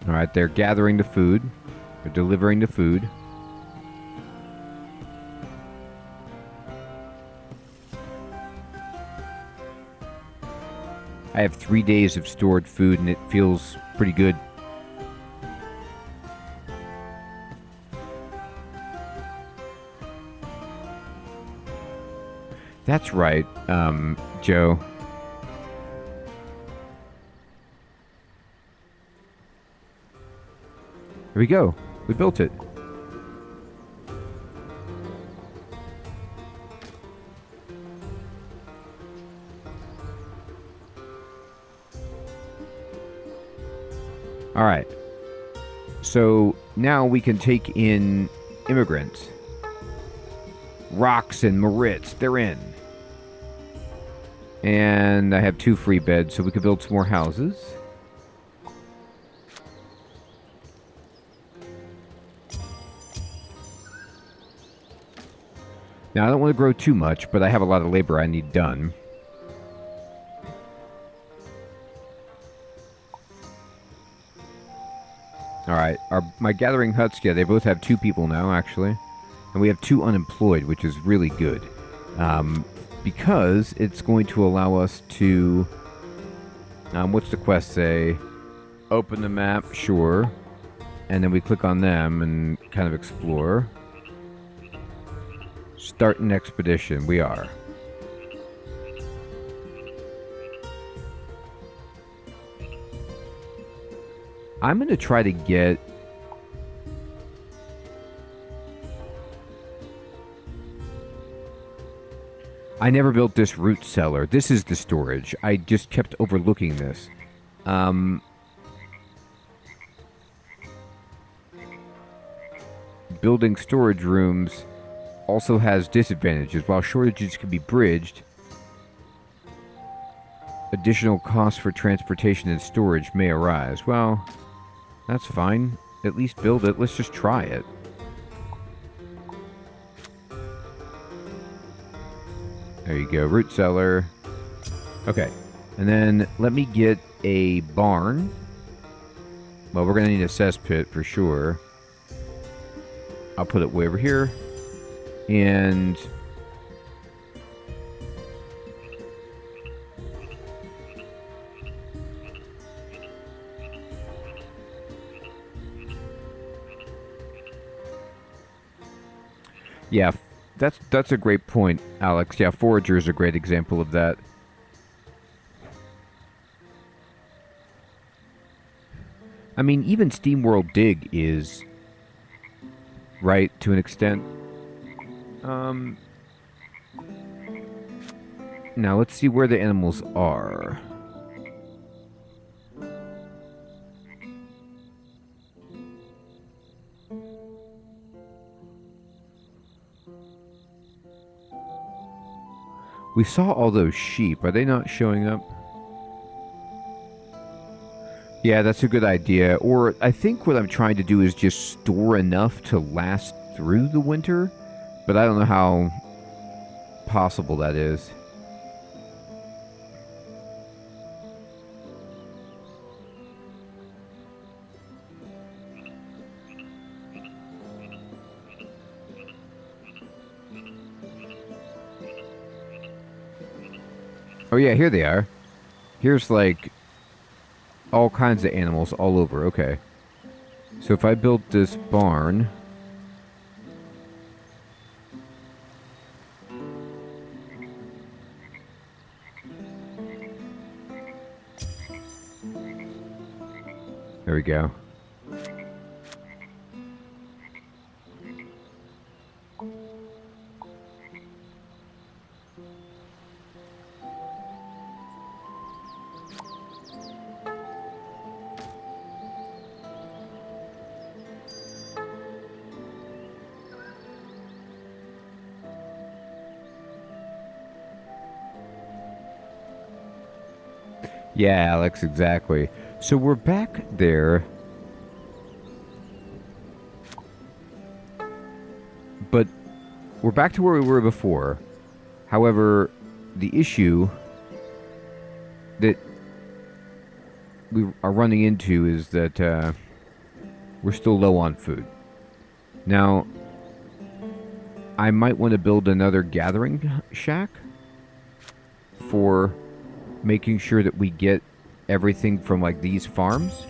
Alright, they're gathering the food. They're delivering the food. I have 3 days of stored food and it feels pretty good. That's right, Joe. Here we go. We built it. All right. So now we can take in immigrants. Rocks and Moritz, they're in. And I have 2 free beds, so we can build some more houses. Now, I don't want to grow too much, but I have a lot of labor I need done. Alright, my gathering huts, yeah, they both have 2 people now, actually. And we have 2 unemployed, which is really good. Because it's going to allow us to... what's the quest say? Open the map, sure. And then we click on them and kind of explore. Start an expedition. We are. I'm going to try to get... I never built this root cellar. This is the storage. I just kept overlooking this. Building storage rooms also has disadvantages. While shortages can be bridged, additional costs for transportation and storage may arise. Well, that's fine. At least build it. Let's just try it. There you go, root cellar. Okay, and then let me get a barn. Well, we're gonna need a cesspit for sure. I'll put it way over here. And... yeah, that's a great point, Alex. Yeah, Forager is a great example of that. I mean, even SteamWorld Dig is right to an extent. Now let's see where the animals are. We saw all those sheep. Are they not showing up? Yeah, that's a good idea. Or I think what I'm trying to do is just store enough to last through the winter. But I don't know how possible that is. Oh yeah, here they are. Here's like all kinds of animals all over. Okay. So if I built this barn... There we go. Yeah, Alex, exactly. So we're back there. But we're back to where we were before. However, the issue that we are running into is that we're still low on food. Now, I might want to build another gathering shack for making sure that we get everything from like these farms.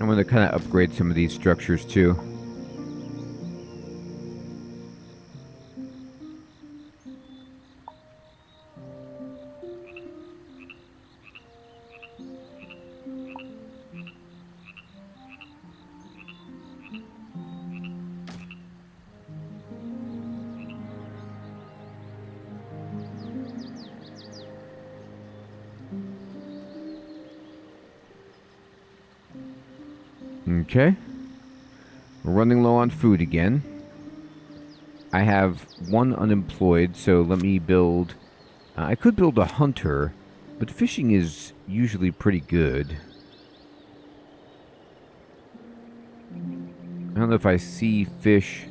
going to kind of upgrade some of these structures too. Okay. We're running low on food again. I have one unemployed, so let me build... I could build a hunter, but fishing is usually pretty good. I don't know if I see fish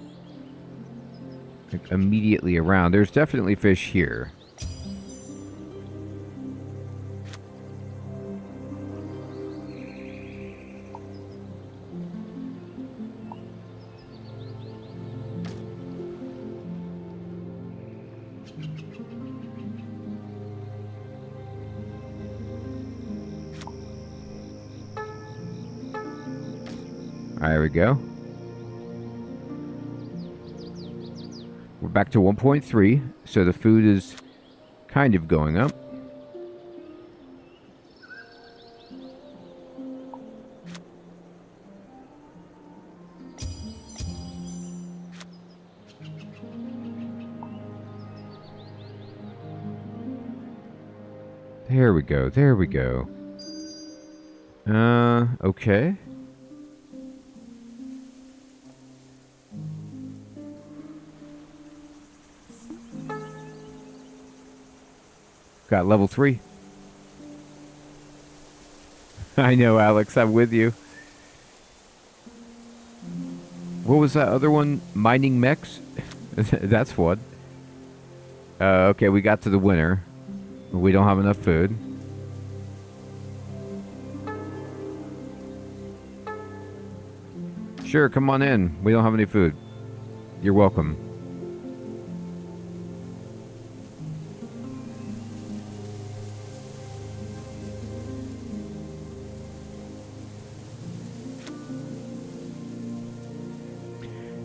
like, immediately around. There's definitely fish here. There we go. We're back to 1.3, so the food is kind of going up. There we go, there we go. Okay. Got level 3. I know, Alex, I'm with you. What was that other one? Mining mechs? That's one. Okay, we got to the winter. We don't have enough food. Sure, come on in. We don't have any food. You're welcome.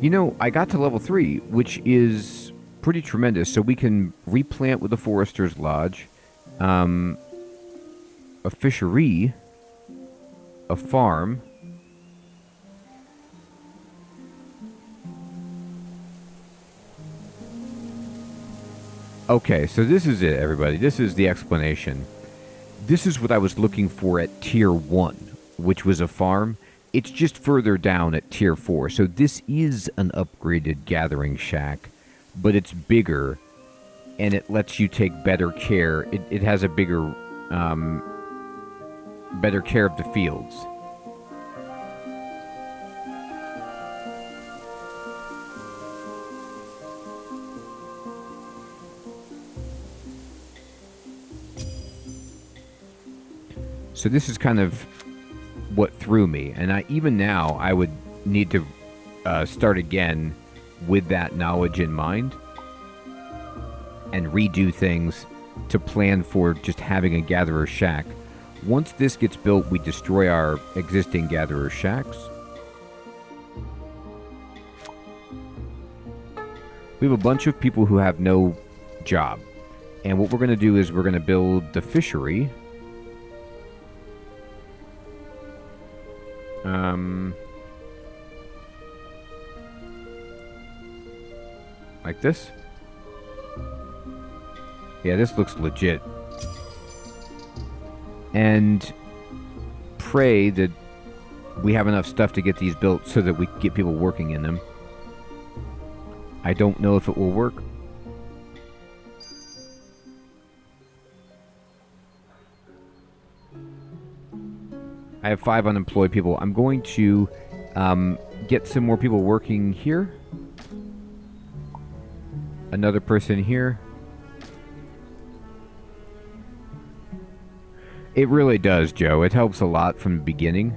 You know, I got to level 3, which is pretty tremendous. So we can replant with the Forester's Lodge, a fishery, a farm. Okay, so this is it, everybody. This is the explanation. This is what I was looking for at Tier 1, which was a farm. It's just further down at Tier 4. So this is an upgraded gathering shack, but it's bigger, and it lets you take better care. It has a bigger, better care of the fields. So this is kind of what threw me, and even now I would need to start again with that knowledge in mind and redo things to plan for just having a gatherer shack. Once this gets built, we destroy our existing gatherer shacks. We have a bunch of people who have no job, and what we're going to do is we're going to build the fishery. Like this. Yeah, this looks legit. And pray that we have enough stuff to get these built so that we can get people working in them. I don't know if it will work. I have 5 unemployed people. I'm going to get some more people working here. Another person here. It really does, Joe. It helps a lot from the beginning.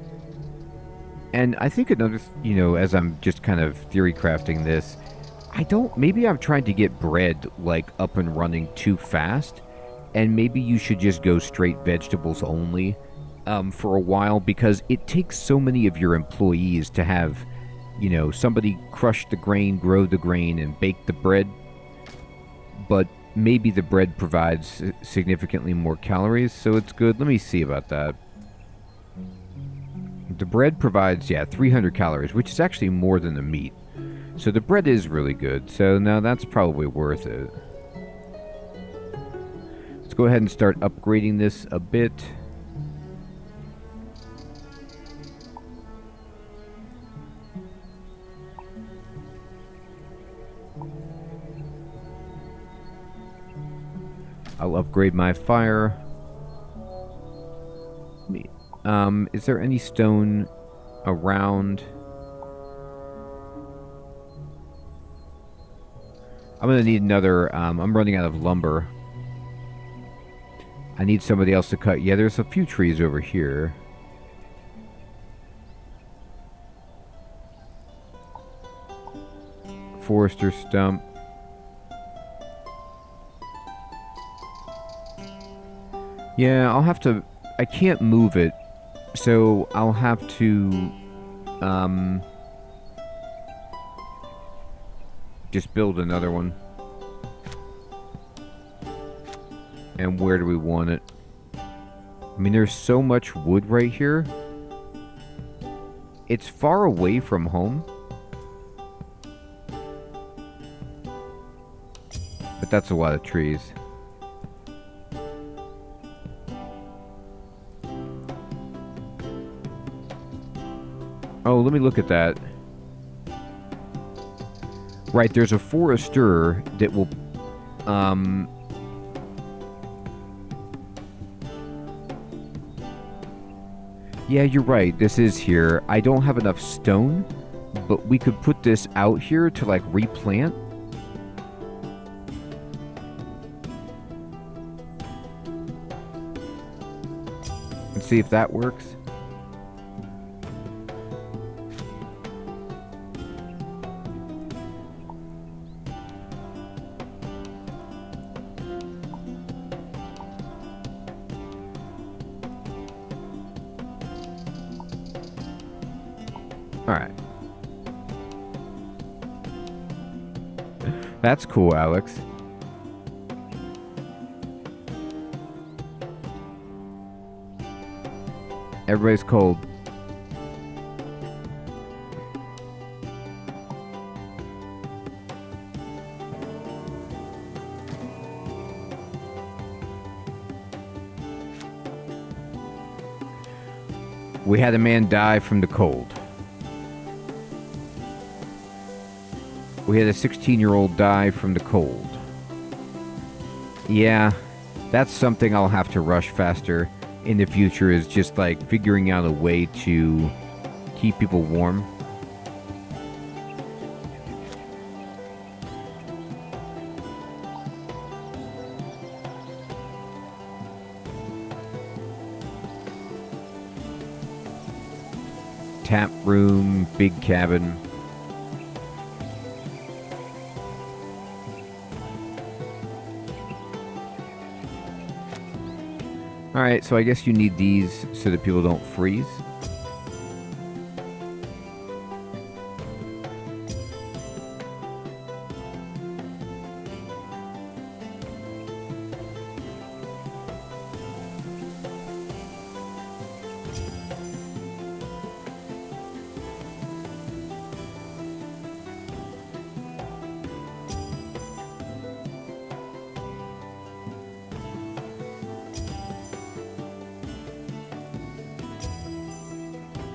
And I think another, as I'm just kind of theory crafting this, maybe I'm trying to get bread, like, up and running too fast. And maybe you should just go straight vegetables only for a while because it takes so many of your employees to have, you know, somebody crush the grain, grow the grain, and bake the bread. But maybe the bread provides significantly more calories, so it's good. Let me see about that. The bread provides, yeah, 300 calories, which is actually more than the meat. So the bread is really good. So now that's probably worth it. Let's go ahead and start upgrading this a bit. I'll upgrade my fire. Is there any stone around? I'm gonna need another, I'm running out of lumber. I need somebody else to cut. Yeah, there's a few trees over here. Forester stump. Yeah, I'll have to... I can't move it, so I'll have to... just build another one. And where do we want it? I mean, there's so much wood right here. It's far away from home. But that's a lot of trees. Oh, let me look at that. Right, there's a forester that will... Yeah, you're right. This is here. I don't have enough stone, but we could put this out here to, like, replant. And see if that works. Alright. That's cool, Alex. Everybody's cold. We had a man die from the cold. We had a 16-year-old die from the cold. Yeah, that's something I'll have to rush faster in the future, is just like figuring out a way to keep people warm. Tap room, big cabin. Alright, so I guess you need these so that people don't freeze.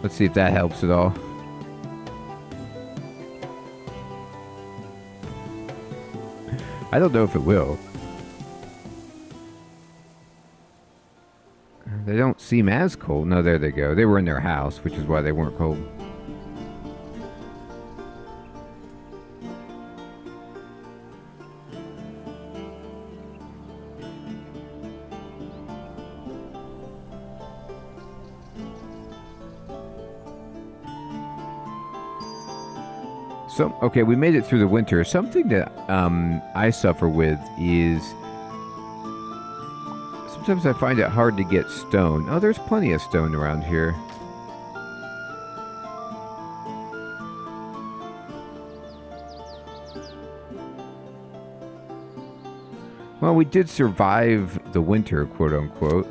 Let's see if that helps at all. I don't know if it will. They don't seem as cold. No, there they go. They were in their house, which is why they weren't cold. So, okay, we made it through the winter. Something that I suffer with is Sometimes I find it hard to get stone. Oh, there's plenty of stone around here. Well, we did survive the winter, quote unquote.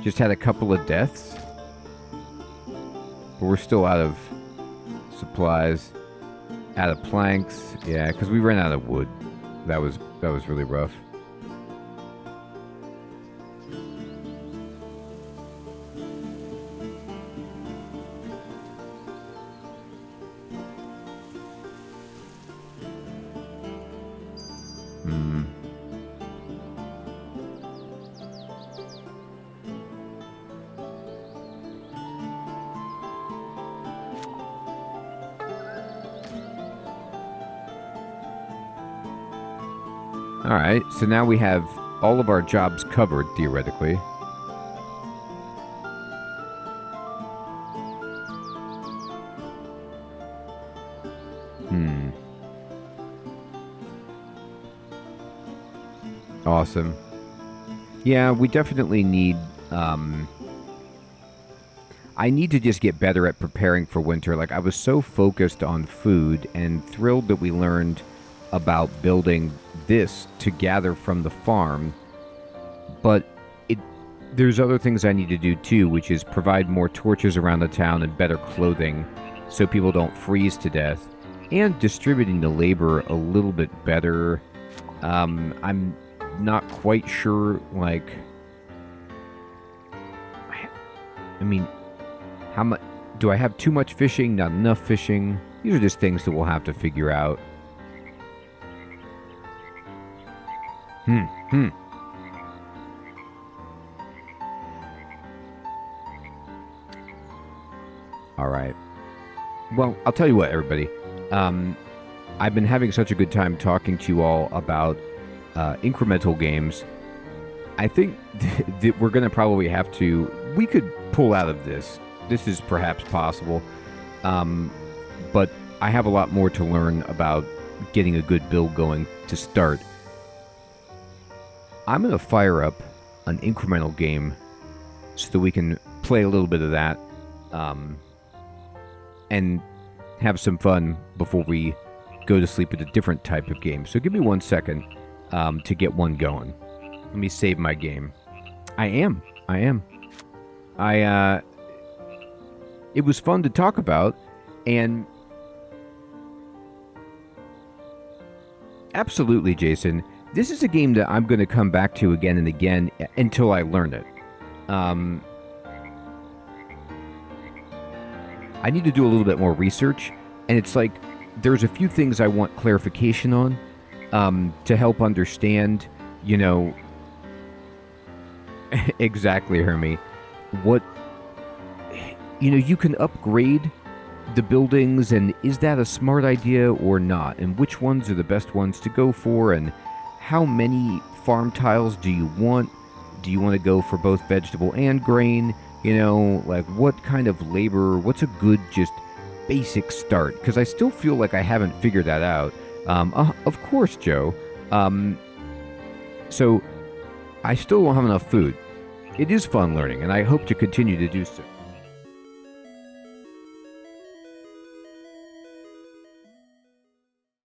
Just had a couple of deaths. But we're still out of supplies, out of planks. Yeah, because we ran out of wood. That was really rough. Alright, so now we have all of our jobs covered, theoretically. Awesome. Yeah, we definitely need... I need to just get better at preparing for winter. Like, I was so focused on food and thrilled that we learned about building this to gather from the farm, but there's other things I need to do too, which is provide more torches around the town and better clothing so people don't freeze to death, and distributing the labor a little bit better. I'm not quite sure, like, I mean, how much do I have? Too much fishing, not enough fishing? These are just things that we'll have to figure out. All right. Well, I'll tell you what, everybody. I've been having such a good time talking to you all about incremental games. I think that we're going to probably have to... We could pull out of this. This is perhaps possible. But I have a lot more to learn about getting a good build going to start. I'm going to fire up an incremental game so that we can play a little bit of that and have some fun before we go to sleep with a different type of game. So give me 1 second to get one going. Let me save my game. I am. It was fun to talk about, and absolutely, Jason. This is a game that I'm going to come back to again and again until I learn it. I need to do a little bit more research, and it's like there's a few things I want clarification on to help understand, you know, exactly, Hermie, what, you know, you can upgrade the buildings, and is that a smart idea or not, and which ones are the best ones to go for, and how many farm tiles do you want? Do you want to go for both vegetable and grain? You know, like what kind of labor, what's a good just basic start? Because I still feel like I haven't figured that out. Of course, Joe. So I still don't have enough food. It is fun learning, and I hope to continue to do so.